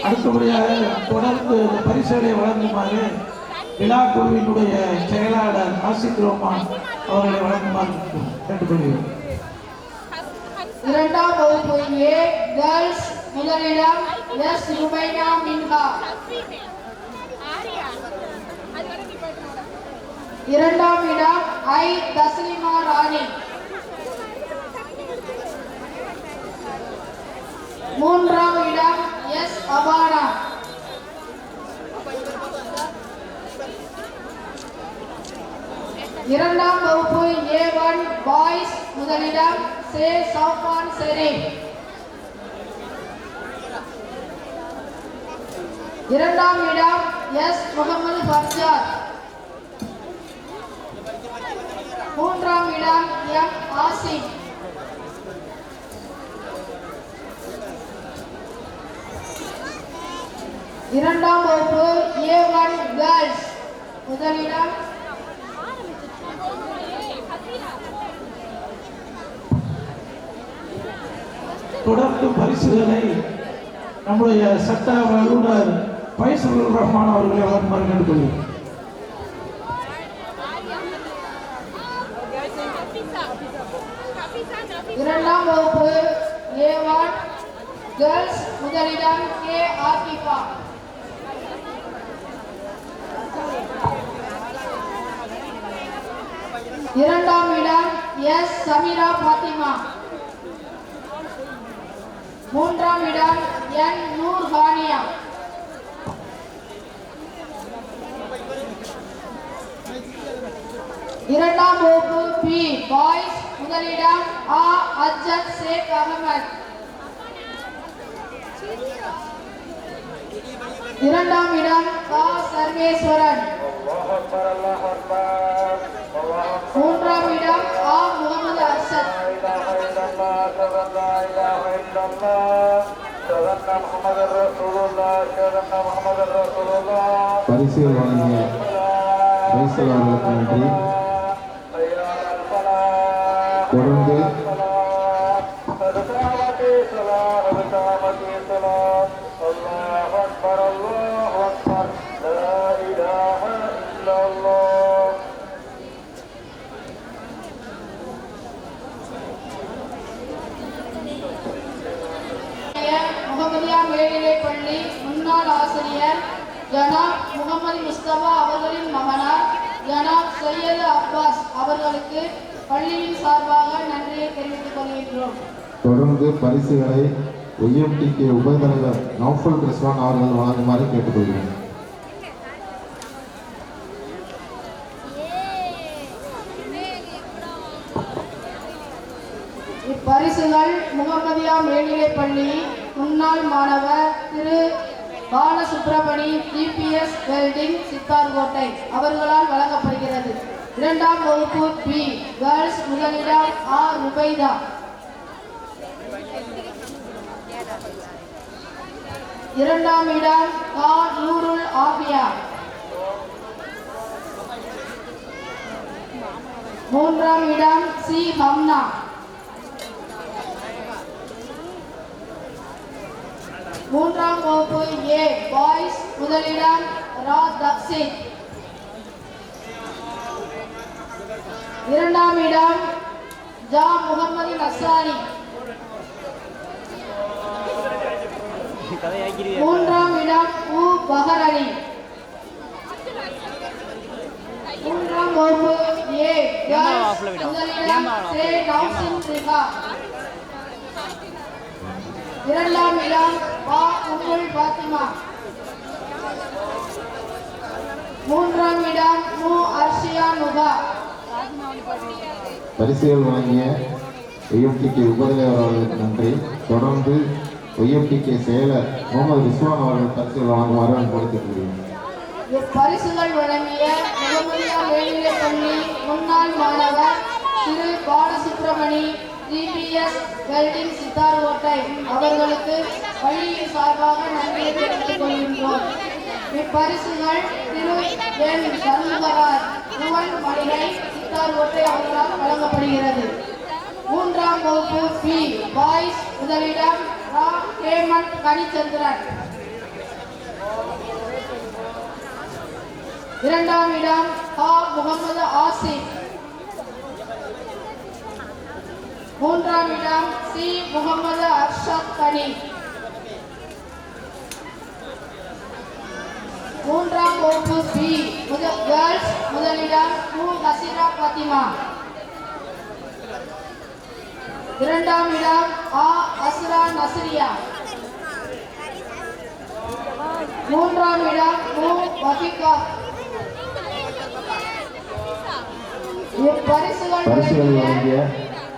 அடுத்தபடியாக தொடர்ந்து இந்த பரிசுகளை வழங்குமாறு விழா குழுவினுடைய செயலாளர் ஆசிக் ரோமான் அவர்களை வழங்குமாறு கேட்டுக்கொள்கிறோம். இரண்டாம் வகுப்பு ஏ கேர்ள்ஸ் முதலிடம் எஸ் ருபைனா மின்ஹா. இரண்டாம் இடம் ஐ தஸ்லிமா ராணி. மூன்றாம் இடம் எஸ் அபானா. இரண்டாம் வகுப்பு A1 பாய்ஸ் முதலிடம் சே சௌபான் ஷெரீப். இரண்டாம் இடம் எஸ் முகமது ஃபர்ஜாத். மூன்றாம் இடம் எம் ஆசிப். இரண்டாம் வகுப்பு A1 கேர்ள்ஸ் முதலிடம் தொடர்ந்து பரிசுகளை நம்முடைய சட்ட வல்லுநர் பைசுல் ரஹ்மான் அவர்களை வழங்குமாறு கேட்டுக்கொள்கிறோம். இரண்டாம் வகுப்பு A1 கேர்ள்ஸ் முதலிடம் கே ஆகிஃபா. இரண்டாம் இடம் எஸ் சமீரா பாத்திமா. மூன்றாம் இடம் என் நூர் ஹானியா. இரண்டாம் வகுப்பு பி பாய்ஸ் முதலிடம் ஆ அஜத் ஷேக் அகமது. இரண்டாம் இடம் கா சர்வேஸ்வரன். மூன்றாம் இடம் ஆ முகமது அர்ஷத். பரிசுகள் வழங்கிய பரிசுகள் அவர்களுக்கு நன்றி. தொடர்ந்து முகமதியா மேல்நிலைப்பள்ளி முன்னாள் ஆசிரியர் ஜனாப் முகமது முஸ்தபா அவர்களின் மகனார் ஜனாப் சையது அப்பாஸ் அவர்களுக்கு பள்ளியின் சார்பாக நன்றியை தெரிவித்துக் கொள்கின்றோம். தொடர்ந்து பரிசுகளை OMTK உபதலைவர் நௌஃபல் ரிஸ்வான் அவர்கள் வழங்குமாறு கேட்டுக்கொள்கிறேன். இப்பரிசுகள் முகமதியா மேல்நிலைப்பள்ளி முன்னாள் மாணவர் திரு பாலசுப்ரமணி GPS வெல்டிங் சித்தார்கோட்டை அவர்களால் வழங்கப்படுகிறது. இரண்டாம் வகுப்பு பி கேர்ள்ஸ் முதலிடம் ஆ ருபைதா. இரண்டாம் இடம் கா நூருல் ஆபியா. மூன்றாம் இடம் சி ஹம்னா. மூன்றாம் வகுப்பு ஏ பாய்ஸ் முதலிடம் ரா தக்ஷித். இரண்டாம் இடம் ஜா முகமது நசாரி. மூன்றாம் இடம் உ பஹர் அலி. மூன்றாம் வகுப்பு ஏ கேர்ள்ஸ் முதலிடம் சே நௌசின் ரிஹா. இரண்டாம் இடம் வா உம்முல் பாத்திமா. மூன்றாம் இடம் மு அர்ஷியா நுகா. பரிசுகள் வழங்கிய OMTK உபதலைவர் அவர்களுக்கு நன்றி. தொடர்ந்து ஒய்எம்டிகே செயலர் முகமது ரிஸ்வான் அவர்கள் பரிசுகள் வழங்குமாறு அன்பளித்துக் இப்பரிசுகள் வழங்கிய முகமதியா மேல்நிலைப்பள்ளி முன்னாள் மாணவர் திரு பாலசுப்ரமணி ஜிபிஎஸ் வெல்டிங் சித்தார்கோட்டை அவர்களுக்கு பள்ளியின் சார்பாக நன்றியை தெரிவித்துக் கொள்கின்றோம். இப்பரிசுகள் திரு என் சண்முகராஜ் யுவன் மளிகை சித்தார்கோட்டை அவர்களால் வழங்கப்படுகிறது. 3ஆம் வகுப்பு பி பாய்ஸ் முதலிடம் ரா ஹேமந்த் கனிச்சந்திரன். 2ஆம் இடம் ஹா முகமது ஆசிப். 3ஆம் இடம் சி முகமது அர்ஷத் கனி. 3ஆம் வகுப்பு பி கேர்ள்ஸ் முதலிடம் மு ஹசிரா பாத்திமா. 2ஆம் இடம் ஆ அஸ்ரா நஸ்ரியா. 3ஆம் இடம் மு வஃபிகா. இப்பரிசுகள் வழங்கிய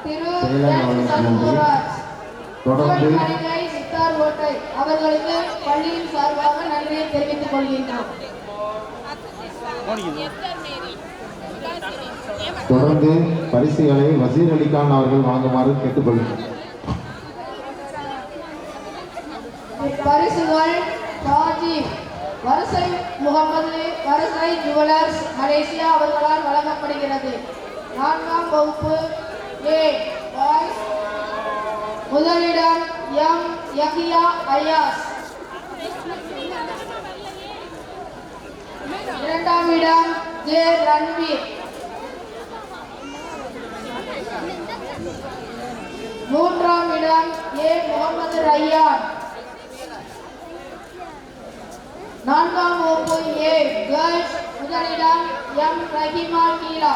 திரு செயலர் அவர்களுக்கு நன்றி. தொடர்ந்து சித்தார்கோட்டை அவர்களுக்கு பள்ளியின் சார்பாக நன்றியை தெரிவித்துக் கொள்கின்றோம். தொடர்ந்து பரிசுகளை வசீர் அலிகான் அவர்கள் வழங்குமாறு கேட்டுக்கொள்கிறோம். இப்பரிசுகள் தாஜிப் வரிசை முகமது வரிசை ஜுவலர்ஸ் மலேசியா அவர்களால் வழங்கப்படுகிறது. 4ஆம் வகுப்பு ஏ பாய்ஸ் முதலிடம் எம் யஹியா அயாஸ். 2ஆம் இடம் ஜே ரன்வீர். 3ஆம் இடம் ஏ முகமது ரய்யான். 4ஆம் வகுப்பு ஏ கேர்ள்ஸ் முதலிடம் எம் ரஹிமா கீலா.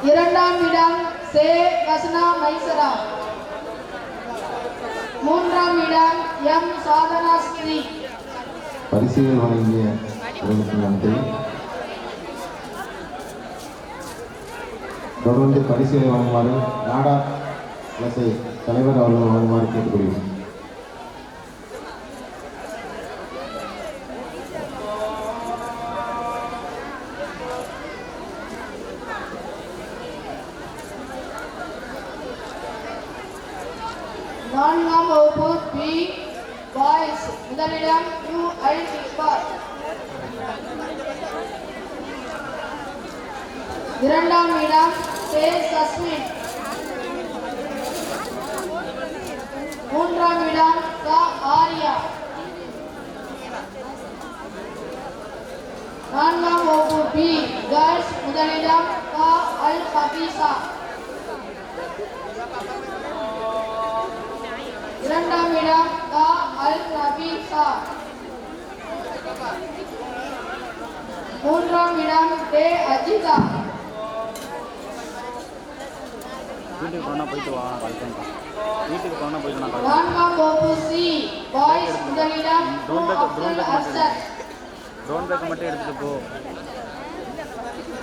2ஆம் இடம் சே கஸ்னா மைசரா. 3ஆம் இடம் எம் சாதனா ஸ்ரீ. பரிசுகள் வழங்கிய நன்றி. தொடர்ந்து பரிசுகளை வழங்குமாறு நாடா இலசை தலைவர் அவர்கள் வழங்குமாறு கேட்டுக்கொள்கிறோம். நான்காம் வகுப்பு பி பாய்ஸ் முதலிடம் யூ அல் இக்பால். 2ஆம் இடம் சே சஸ்மின். 3ஆம் இடம் க ஆரியா. 4ஆம் வகுப்பு பி கேர்ள்ஸ் முதலிடம் க அல் ஹபீசா. 2ஆம் இடம் க அல் நபீசா. 3ஆம் இடம் டே அஜிதா. வீட்டுக்கு போனால் போயிட்டு வா கால் வீட்டுக்கு போனால் போயிட்டு நான் கால் 4ஆம் வகுப்பு சி பாய்ஸ் முதலிடம் அர்ஷத். ட்ரோன் பேக்கை மட்டும் எடுத்துகிட்டு போ.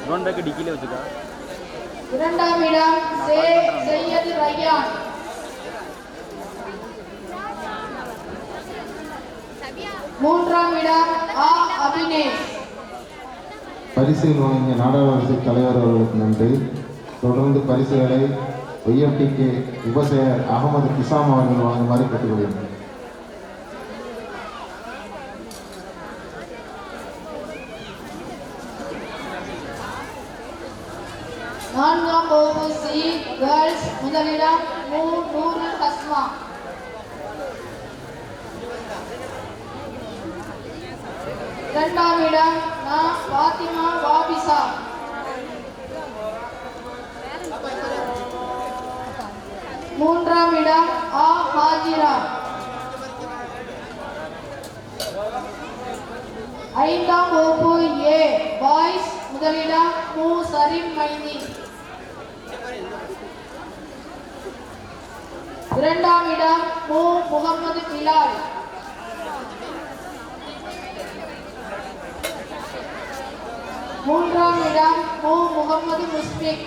ட்ரோன் பேக்கை டிக்கிலே வச்சுக்கா. 2ஆம் இடம் சே சையது ரய்யான். 3ஆம் இடம் ஆ அபினேஷ். பரிசுகள் வழங்கிய நாடாளுமன்ற தலைவர் அவர்களுக்கு நன்றி. தொடர்ந்து பரிசுகளை ஒய்எம்டிகே உபசெயர் அகமது கிசாம் அவர்கள் வழங்குமாறு கேட்டுக்கொள்கிறோம். நான்காம் வகுப்பு சி கேர்ள்ஸ் முதலிடம் மு நூருல் ஹஸ்மா. 2ஆம் இடம் நா பாத்திமா வாபிசா. 3ஆம் இடம் ஆ ஹாஜிரா. 5ஆம் வகுப்பு ஏ பாய்ஸ் முதலிடம் மு சரீம் மைனி. 2ஆம் இடம் மு முகமது பிலால். 3ஆம் இடம் மு முகமது முஸ்பிக்.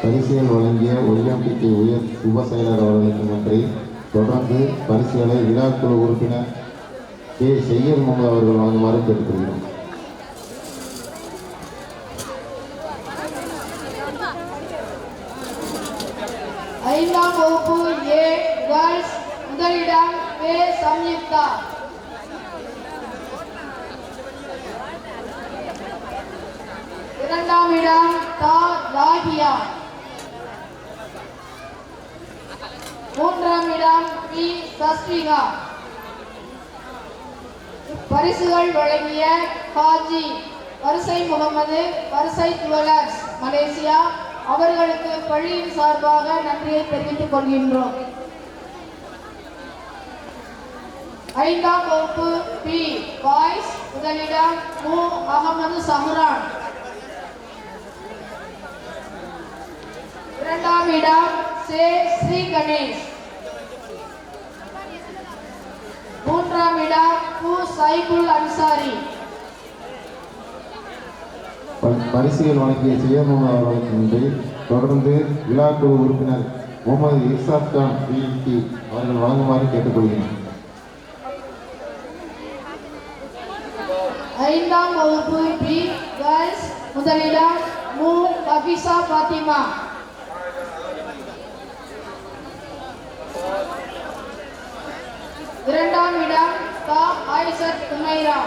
பரிசுகள் வழங்கிய ஒய்எம்டிகே உயர் உப செயலர் அவர்களுக்கு நன்றி. தொடர்ந்து பரிசுகளை விழாக்குழு உறுப்பினர் கே செய்யர் முகமது அவர்கள் வழங்குமாறு கேட்டுக்கொள்கிறோம். ஐந்தாம் வகுப்பு ஏ கேர்ள்ஸ் முதலிடம் வே சம்யுக்தா. இரண்டாம் இடம் தா லாகியா. மூன்றாம் இடம் பி சஸ்விகா. பரிசுகள் வழங்கிய ஹாஜி வரிசை முகமது வரிசை ஜுவல்லர்ஸ் மலேசியா அவர்களுக்கு பள்ளியின் சார்பாக நன்றியை தெரிவித்துக் கொள்கின்றோம். ஐந்தாம் வகுப்பு பி பாய்ஸ் முதலிடம் மு அகமது சஹ்ரான். இரண்டாம் இடம் சே ஸ்ரீ கணேஷ். மூன்றாம் இடம் கு சைபுல் அன்சாரி. பரிசுகள் வழங்கிய செய்யர் முகமது அவர்களுக்கு நன்றி. தொடர்ந்து விழாக்குழு உறுப்பினர் முகமது இர்சாத் கான் பிடி அவர்கள் வழங்குமாறு கேட்டுக்கொள்கிறேன். ஐந்தாம் வகுப்பு பி கேர்ள்ஸ் முதலிடம் மு ஹபீசா பாத்திமா. இரண்டாம் இடம் தா ஆயிஷத் உமைரா.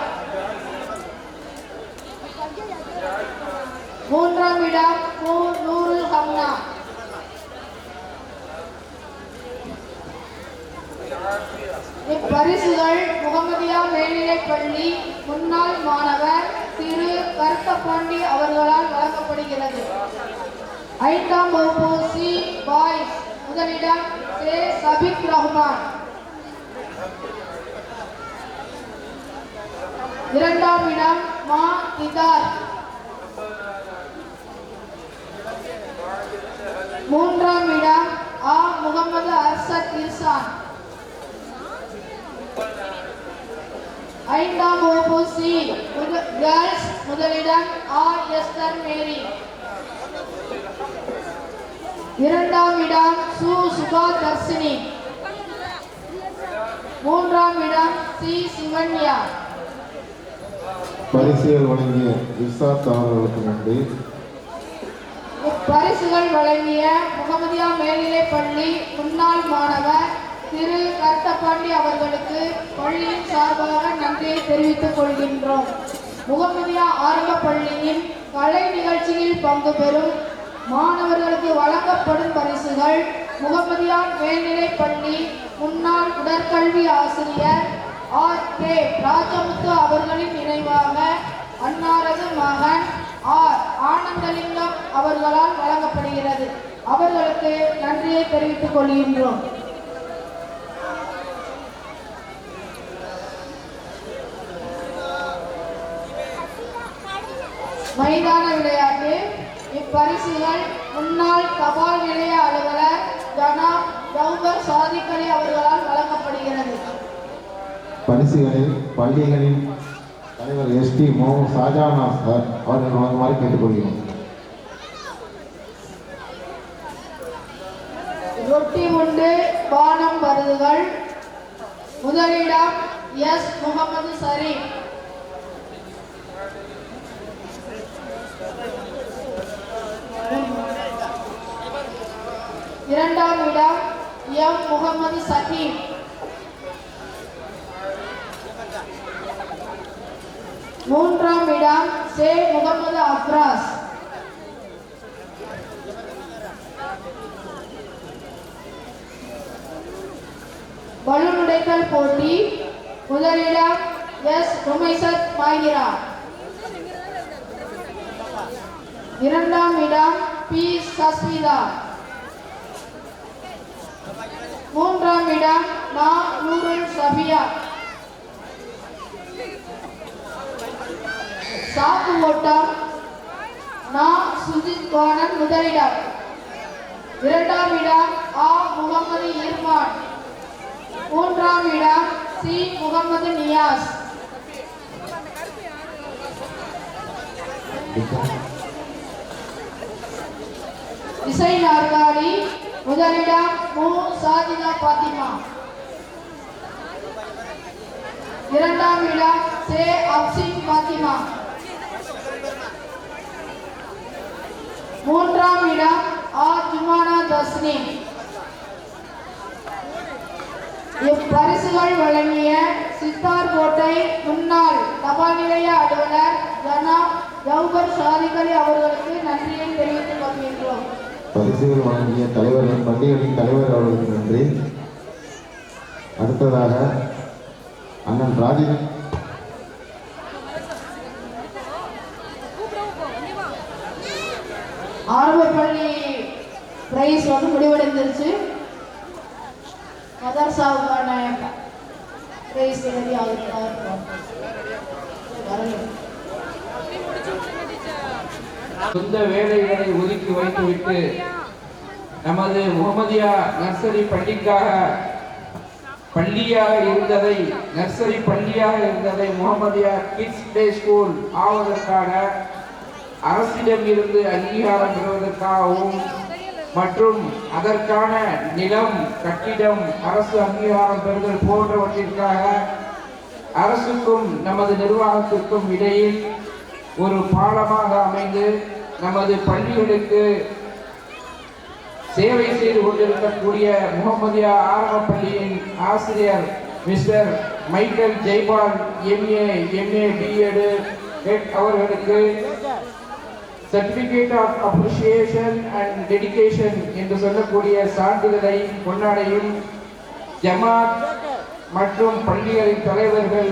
மூன்றாம் இடம் மு நூருல் ஹம்னா. இப்பரிசுகள் முகமதியா மேல்நிலைப் பள்ளி முன்னாள் மாணவர் திரு கருத்தப்பாண்டி அவர்களால் வழங்கப்படுகிறது. ஐந்தாம் வகுப்பு சி பாய்ஸ் முதலிடம் சே சபிக் ரஹ்மான். இரண்டாம் இடம் மா திதார். மூன்றாம் இடம் ஆ முகமது அர்சத் இர்சான். ஐந்தாம் வகுப்பு சி கேர்ள்ஸ் முதலிடம் ஆ எஸ்தர் மேரி. இரண்டாம் இடம் சு சுபா தர்சினி. மூன்றாம் இடம் சி சிவன்யா. பரிசுகள் வழங்கிய இர்சாத் அவர்களுக்கு நன்றி. பரிசுகள் வழங்கிய முகமதியா மேல்நிலைப் பள்ளி முன்னாள் மாணவர் திரு கருத்தப்பாண்டி அவர்களுக்கு பள்ளியின் சார்பாக நன்றியை தெரிவித்துக் கொள்கின்றோம். முகமதியா ஆரம்ப பள்ளியின் கலை நிகழ்ச்சியில் பங்கு பெறும் மாணவர்களுக்கு வழங்கப்படும் பரிசுகள் முகமதியா மேல்நிலைப் பள்ளி முன்னாள் உடற்கல்வி ஆசிரியர் ஆர் கே ராஜமுத்து அவர்களின் நினைவாக அன்னாரது மகன் ஆர் ஆனந்தலிங்கம் அவர்களால் வழங்கப்படுகிறது. அவர்களுக்கு நன்றியை தெரிவித்துக் கொள்கின்றோம். மைதான விளையாட்டு. இப்பரிசுகள் முன்னாள் தபால் நிலைய அலுவலர் ஜனாப் ஜவுபர் சாதிக் அலி அவர்களால் வழங்கப்படுகிறது. பரிசுகளில் பள்ளிகளின் தலைவர் எஸ்டி முகமது ஷாஜானா சார் அவர்கள் வழங்குமாறு கேட்டுக்கொள்கிறோம். ரொட்டி உண்டு பானம் பருதுகள் முதலிடம் எஸ் முகமது சரீப். இரண்டாம் இடம் எம் முகமது சகீம். மூன்றாம் இடம் சே முகமது அப்ராஸ். பலூன் உடைத்தல் போட்டி முதலிடம் எஸ் ருமைசத் மாகிரா. இரண்டாம் இடம் பி சஸ்மிதா. மூன்றாம் இடம் நா நூருல் சபியா. சாக்கு ஓட்டம் நா சுஜித் கானன் முதலிடம். இரண்டாம் இடம் ஆ முகமது இர்மான். மூன்றாம் இடம் சி முகமது நியாஸ். இசை நாற்காலி முதலிடம் மு சாஜிதா பாத்திமா. இரண்டாம் இடம் சே அப்சின் பாத்திமா. மூன்றாம் இடம் ஆ ஜுமானா தஸ்னி. இப்பரிசுகள் வழங்கிய சித்தார்கோட்டை முன்னாள் தபால் நிலைய அலுவலர் ஜனாப் ஜவுபர் ஷாதிகலி அவர்களுக்கு நன்றியை தெரிவித்துக் கொள்கின்றோம். பரிசுகள் வழங்கிய தலைவர்கள் பள்ளிகளின் தலைவர் அவர்களுக்கு நன்றி. அடுத்ததாக அண்ணன் ராஜினி ஆரம்ப பள்ளி பிரைஸ் வந்து முடிவடைந்துருச்சு. மதர்சாவுக்கான பிரைஸ் ரெடி ஆகுது. சொந்த வேலைகளை ஒதுக்கி வைத்துவிட்டு நமது முகமதியா நர்சரி பள்ளிக்காக பள்ளியாக இருந்ததை முகமதியா கிட்ஸ் பிளே ஸ்கூல் ஆவதற்கான அரசிடம் இருந்து அங்கீகாரம் பெறுவதற்காகவும் மற்றும் அதற்கான நிலம் கட்டிடம் அரசு அங்கீகாரம் பெறுதல் போன்றவற்றிற்காக அரசுக்கும் நமது நிர்வாகத்திற்கும் இடையில் ஒரு பாலமாக அமைந்து நமது பள்ளிகளுக்கு சேவை செய்து கொண்டிருக்கக்கூடிய முகமதியா ஆரம்ப பள்ளியின் ஆசிரியர் mister Michael Jaipal MA BEd அவர்களுக்கு certificate of appreciation and dedication என்று சொல்லக்கூடிய சான்றிதழை கொண்டாடையும் ஜமாத் மற்றும் பள்ளிகளின் தலைவர்கள்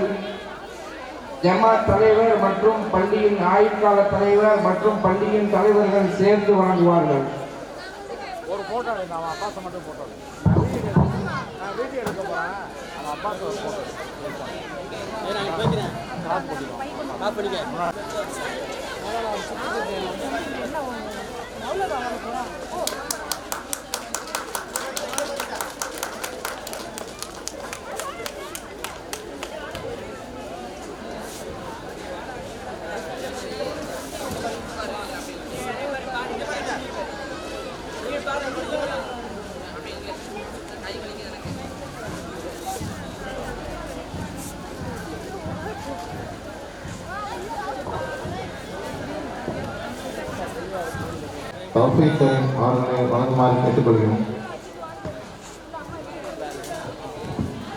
ஜமாத் தலைவர் மற்றும் பள்ளியின் ஆயுட்கால தலைவர் மற்றும் பள்ளியின் தலைவர்கள் சேர்ந்து வழங்குவார்கள். ஒரு போட்டோ எடுத்து அவன் அப்பாசை மட்டும் போட்டோ நான் வீடியோ எடுக்க போகிறேன். அவன் அப்பாசை ஒரு போட்டோ தௌஃபீக்கின் அவர்களை வழங்குமாறு கேட்டுக்கொள்கிறோம்.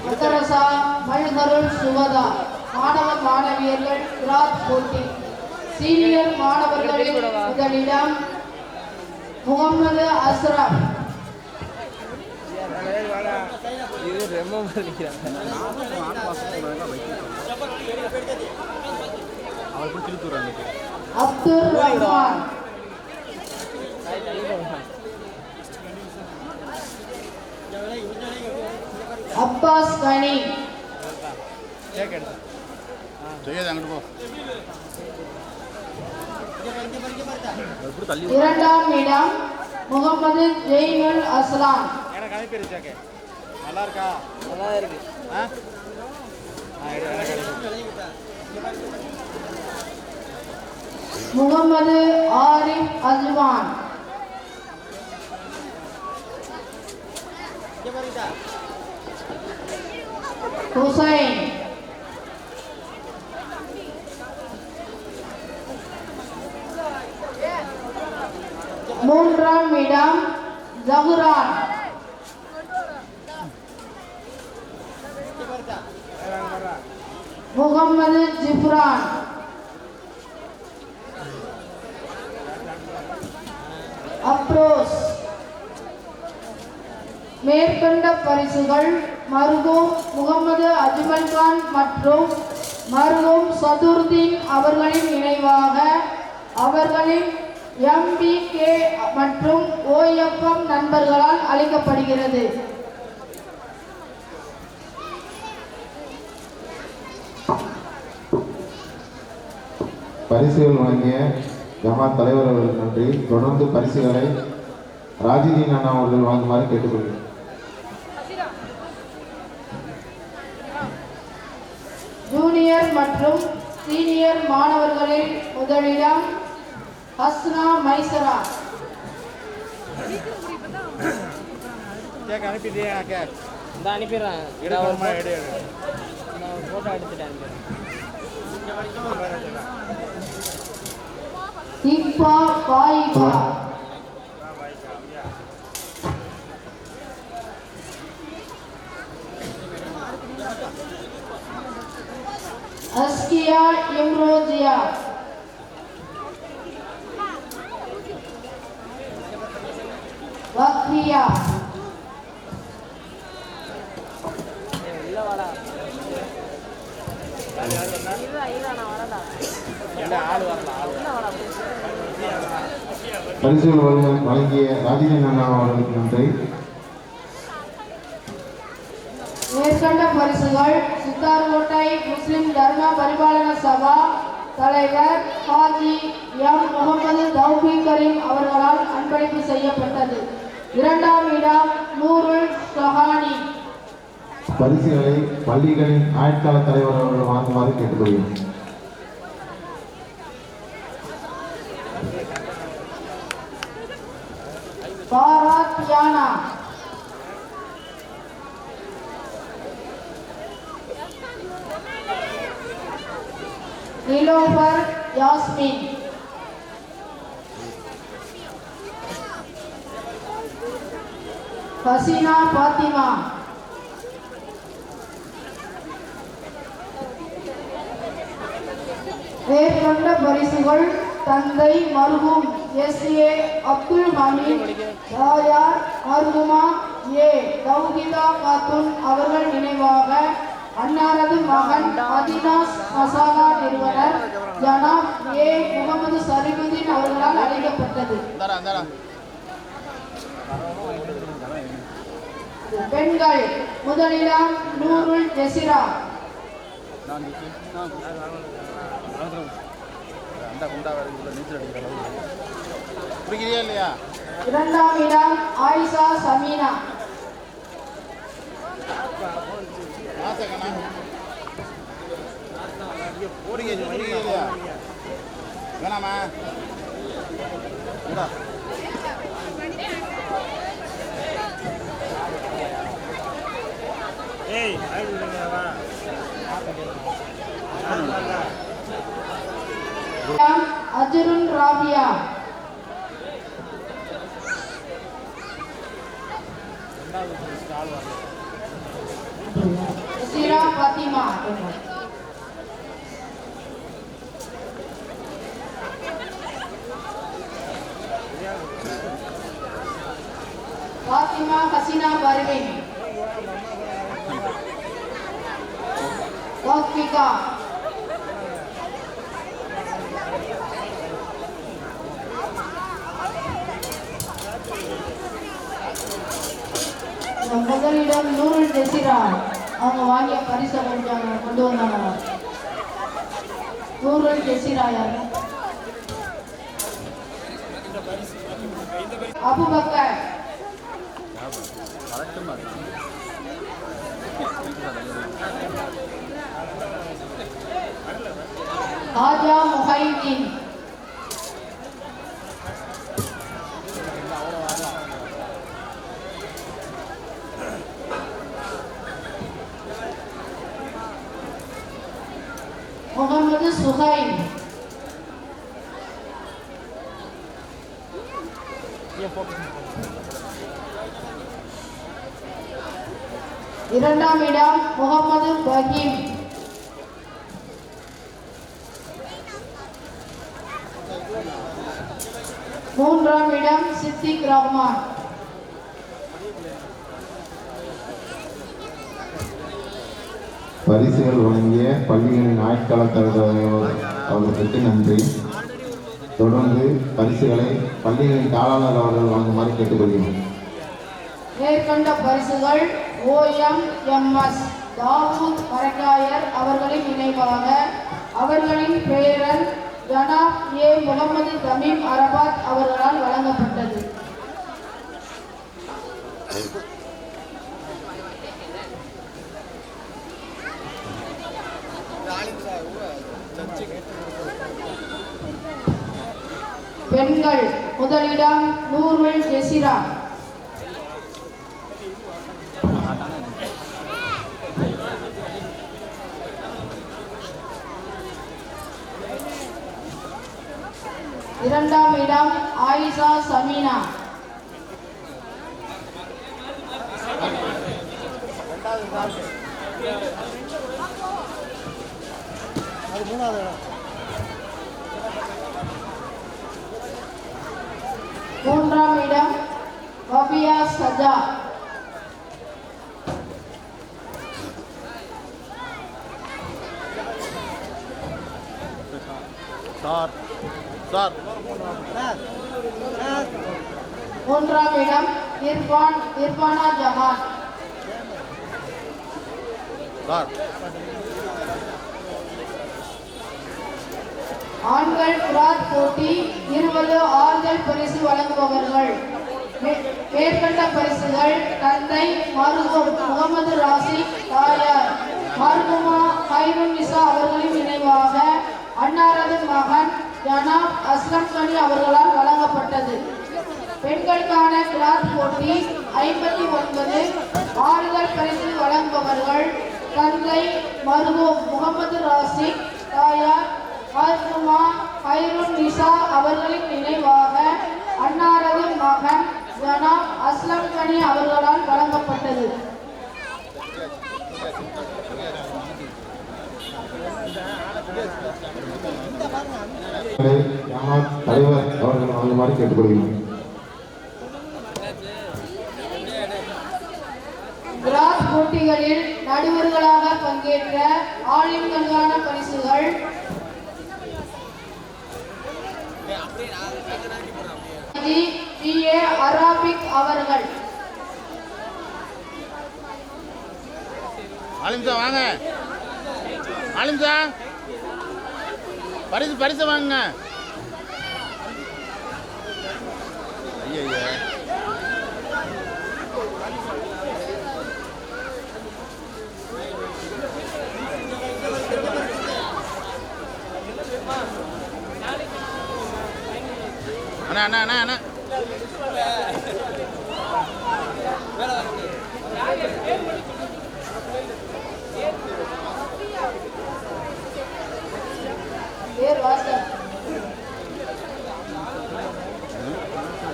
மதரசா மல்ஹருல் சுவதா மாணவ மாணவியர்கள் கிராத் போட்டி. சீனியர் மாணவர்களின் முதலிடம் முகமது அஸ்ரப். அப்துல் ரஹ்மான். அப்பாஸ் கனி. இரண்டாம் இடம் முகமது ஜெய்னுல் அஸ்லாம். எனக்கு அனுப்பிடுச்சாக்கே நல்லா இருக்கா? நல்லா இருக்கு. முகமது ஆரிஃப் அஜ்மான். ஹுசைன். மூன்றாம் இடம் ஜஹ்ரான். முகமது ஜிப்ரான். அப்ரோஸ். மேற்கண்ட பரிசுகள் மருகும் முகமது அஜ்மல் கான் மற்றும் மருகும் சதுர்தீன் அவர்களின் நினைவாக அவர்களின் MBK மற்றும் OFM நண்பர்களால் அளிக்கப்படுகிறது. பரிசுகள் வழங்கிய ஜமாத் தலைவர் அவர்களுக்கு நன்றி. தொடர்ந்து பரிசுகளை ராஜிதீன் அண்ணா அவர்கள் வழங்குமாறு கேட்டுக்கொள்கிறேன். ஜூனியர் மற்றும் சீனியர் மாணவர்களின் முதலிடம் ஹஸ்னா மைசரா. கேட்க அனுப்பிட்டியா கேக் இந்த அனுப்பிடுறேன். எடுக்கணுமா எடு எடு நான் ஃபோட்டோ எடுத்துட்டு அனுப்பிடுறேன். இப்பா பாயிப்பா அஸ்கியா இம்ரோஜியா வக்ரியா இல்லை வாடா. நான் வரடா. ஆள் வரல ஆள் பரிசுகள் வழங்கிய ராஜினி அண்ணா அவர்களுக்கு நன்றி. மேற்கண்ட பரிசுகள் சித்தார்கோட்டை முஸ்லிம் தர்ம பரிபாலன சபா தலைவர் ஹாஜி எம் முகமது தௌபி கரீம் அவர்களால் அன்பளிப்பு செய்யப்பட்டது. இரண்டாம் இடம் நூருல் ஷஹானி. பரிசுகளை பள்ளிகளின் ஆயுட்கால தலைவர் அவர்கள் வாங்குமாறு கேட்டுக்கொள்கிறோம். பாராத் யானா. நிலோஃபர் யாஸ்மின். ஹசீனா பாத்திமா. மேற்கொண்ட பரிசுகள் தந்தை மர்ஹூம் எஸ்.ஏ. அப்துல் ஹமீத், தாயார் மர்ஹூமா ஏ. தௌஹிதா காத்துன் அவர்கள் நினைவாக அன்னாரது மகன் அதினாஸ் மசாலா நிறுவனர் ஜனாப் ஏ. முகமது சரிபுதீன் அவர்களால் அளிக்கப்பட்டது. பெண்கள் முதலிடம் நூருல் ஜெசிரா. புரியுறியா இல்லையா? இரண்டாம் இடம் ஆயிஷா சமீனா. புரியுறியா இல்லையா? வேணாமா ஏய் அஜருன் ராபியா. சிரா பாத்திமா. பாத்திமா ஹசீனா பர்வீன். வக்ஃபிகா. முதலிடம் நூருல் ஜெசிரா. அவங்க வாங்கிய பரிசை கொஞ்சம் கொண்டு வந்தாங்க. நூருல் ஜெசிரா யாரு? அபுபக்கர். ஹாஜா முஹைதீன். முகமது சுஹைல். இரண்டாம் இடம் முகமது பஹீம். மூன்றாம் இடம் சித்திக் ரஹ்மான். பரிசுகள் வழங்கிய பள்ளிகளின் ஆயுட்கால தலைவர் அவர்களுக்கு நன்றி. தொடர்ந்து பரிசுகளை பள்ளிகளின் தாளாளர் அவர்கள் வழங்குமாறு கேட்டுக்கொள்கிறோம். மேற்கண்ட பரிசுகள் OMMS தாவூத் மரக்காயர் அவர்களின் நினைவாக அவர்களின் பேரன் ஜனாப் ஏ. முகமது தமீம் அரபாத் அவர்களால் வழங்கப்பட்டது. பெண்கள் முதலிடம் நூருல் ஜெசிரா. இரண்டாம் இடம் ஆயிஷா சமீனா. மூன்றாம் இடம் வபியா சஜா. சார் சார் மூன்றாம் இடம் இர்பானா ஜஹான். சார் ஆண்கள் குராத் போட்டி 20 ஆறுதல் பரிசு வழங்குபவர்கள். மேற்கண்ட பரிசுகள் தந்தை மருகும் முகமது ராசிக், தாயார் மருகுமா ஹைருன் நிசா அவர்களின் நினைவாக அன்னாரது மகன் ஜனாப் அஸ்லம் கனி அவர்களால் வழங்கப்பட்டது. பெண்களுக்கான கிளாஸ் போட்டி 59 ஆறுதல் பரிசு வழங்குபவர்கள் தந்தை மருகும் முகமது ராசிக், தாயார் மருகுமா ஹைருன் நிசா அவர்களின் நினைவாக அன்னாரது மகன் ஜனாப் அஸ்லம் கனி அவர்களால் வழங்கப்பட்டது. ஜமாத் தலைவர் அவர்கள் வழங்குமாறு கேட்டுக்கொள்கிறோம். கிராஸ் போட்டிகளில் நடுவர்களாக பங்கேற்ற ஆலிம்களுக்கான பரிசுகள் அராபிக் அவர்கள். ஆலிம்சா வாங்க, ஆலிம்சா பரிசு வாங்க. ஐயா அண்ணா அண்ணா அண்ணா அண்ணா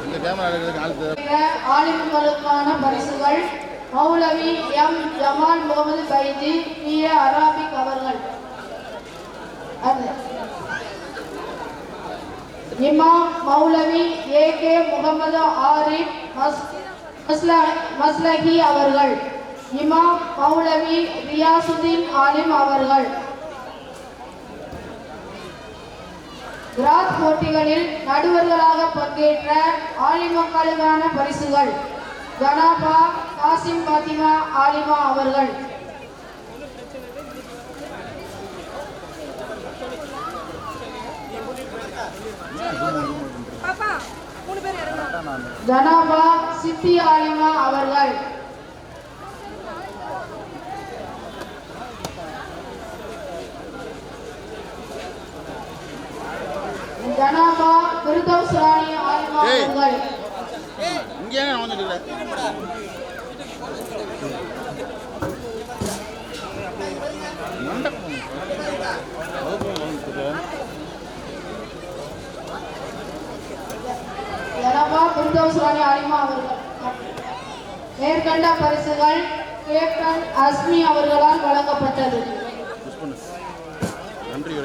இந்த கேமரா ஆலிம்களுக்கான பரிசுகள் Moulavi M Jamal Mohammed Faizi, PA Arabic அவர்கள். இமாம் மௌலவி AK முகமது ஆரிஃப் மஸ்லஹி அவர்கள். இமாம் மௌலவி ரியாசுதீன் ஆலிம் அவர்கள். கிராத் போட்டிகளில் நடுவர்களாக பங்கேற்ற ஆலிமக்களுக்கான பரிசுகள் ஜனாபா காசிம் பாத்திமா ஆலிமா அவர்கள். ஜனாபா சித்தி ஆலிமா அவர்கள். ஜனாபா ஃபிர்தௌஸ் ராணி ஆலிமா அவர்கள். இங்கே என்ன வந்துட்டு ஜனாபா ஃபிர்தௌஸ் ராணி ஆலிமா அவர்கள். மேற்கண்ட பரிசுகள் கேப்டன் அஸ்மி அவர்களால் வழங்கப்பட்டது. நன்றி.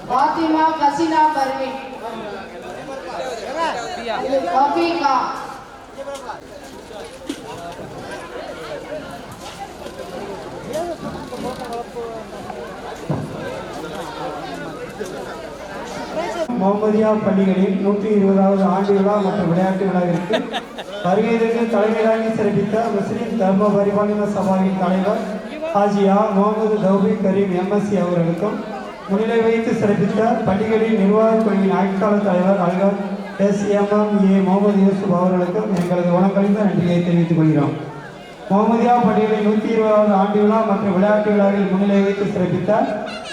பாத்திமா கசினா பர்வீன். வஃபீகா முகமதியா பள்ளிகளின் 120வது ஆண்டு விழா மற்றும் விளையாட்டு விழாவிற்கு வருகை தந்து தலைமை தாங்கி சிறப்பித்த முஸ்லிம் தர்ம பரிபாலன சபாவின் தலைவர் ஹாஜியா முகமது தௌபி கரீம் எம்எஸ்சி அவர்களுக்கும் முன்னிலை வைத்து சிறப்பித்த பள்ளிகளின் நிர்வாகக் குழுவின் ஆட்சியாளர் தலைவர் அல்கர் SMMA முகமது யூசுப் அவர்களுக்கும் எங்களது உணக்கழிந்த நன்றியை தெரிவித்துக் கொள்கிறோம். முகமதியா பள்ளிகளின் 120வது ஆண்டு விழா மற்றும் விளையாட்டு விழாவில் முன்னிலை வைத்து சிறப்பித்த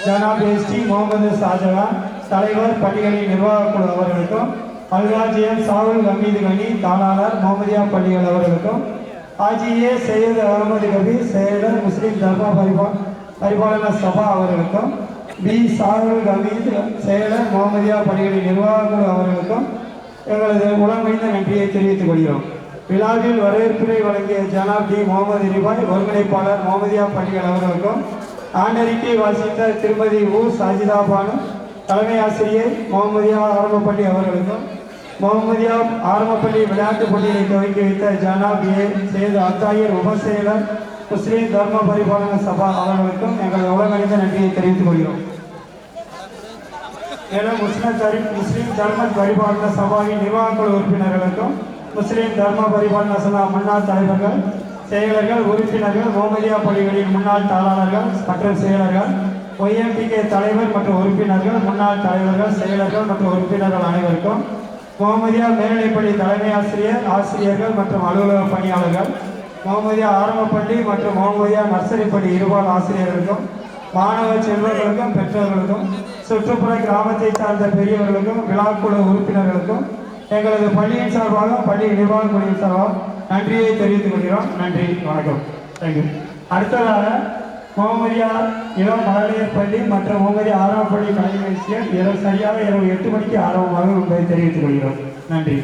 ஜனாப் ST முகமது ஷாஜகான் தலைவர் பள்ளிகளின் நிர்வாகக் குழு அவர்களுக்கும் அல்காஜிஎம் சாவுல் ஹமீது கனி தாளாளர் முகமதியா பள்ளிகள் அவர்களுக்கும் ஆஜிஏ சையது அகமது கபீர் செயலர் முஸ்லிம் தர்ம பரிபாலன சபா அவர்களுக்கும் பி சாவுல் ஹமீது செயலர் முகமதியா பள்ளிகளின் நிர்வாகக் குழு அவர்களுக்கும் எங்களது உளமைந்த நன்றியை தெரிவித்துக் கொள்கிறோம். விழாவில் வரவேற்புரை வழங்கிய ஜனாப் டி முகமது ரிபாய் ஒருங்கிணைப்பாளர் முகமதியா பள்ளிகள் அவர்களுக்கும் ஆண்டறிக்கை வாசித்த திருமதி சாஜிதா பானு தலைமை ஆசிரியர் முகமதியா ஆரம்பப்பள்ளி அவர்களுக்கும் முகமதியா ஆரம்பப்பள்ளி விளையாட்டுப் போட்டியை துவக்கி வைத்த ஜனாப் ஏ சேது அத்தாயர் உபசெயலர் முஸ்லிம் தர்ம பரிபாலன சபா அவர்களுக்கும் எங்களது உலகணிந்த நன்றியை தெரிவித்துக் கொள்கிறோம். மேலும் முஸ்லிம் தர்ம பரிபாலன சபாவின் நிர்வாகக்குழு உறுப்பினர்களுக்கும் முஸ்லிம் தர்ம பரிபாலன சபா முன்னாள் தலைவர்கள் செயலர்கள் உறுப்பினர்கள் முகமதியா பள்ளிகளின் முன்னாள் தாளாளர்கள் மற்றும் செயலர்கள் YMPK தலைவர் மற்றும் உறுப்பினர்கள் முன்னாள் தலைவர்கள் செயலர்கள் மற்றும் உறுப்பினர்கள் அனைவருக்கும் முகமதியா மேல்நிலைப்பள்ளி தலைமை ஆசிரியர் ஆசிரியர்கள் மற்றும் அலுவலக பணியாளர்கள் முகமதியா ஆரம்பப்பள்ளி மற்றும் முகமதியா நர்சரி பள்ளி இருபால் ஆசிரியர்களுக்கும் மாணவ செல்வர்களுக்கும் பெற்றோர்களுக்கும் சுற்றுப்புற கிராமத்தை சார்ந்த பெரியவர்களுக்கும் விழாக்குழு உறுப்பினர்களுக்கும் எங்களது பள்ளியின் சார்பாக பள்ளி நிர்வாக குழுவின் சார்பாக நன்றியை தெரிவித்துக் கொள்கிறோம். நன்றி, வணக்கம், தேங்க்யூ. அடுத்ததாக முகமதியா இளம் மகளிர் பள்ளி மற்றும் முகமதியா ஆரம்ப பள்ளி கலை நிகழ்ச்சிகள் சரியாக இரவு 8 மணிக்கு ஆரம்பமாக என்பதை தெரிவித்துக் கொள்கிறோம். நன்றி.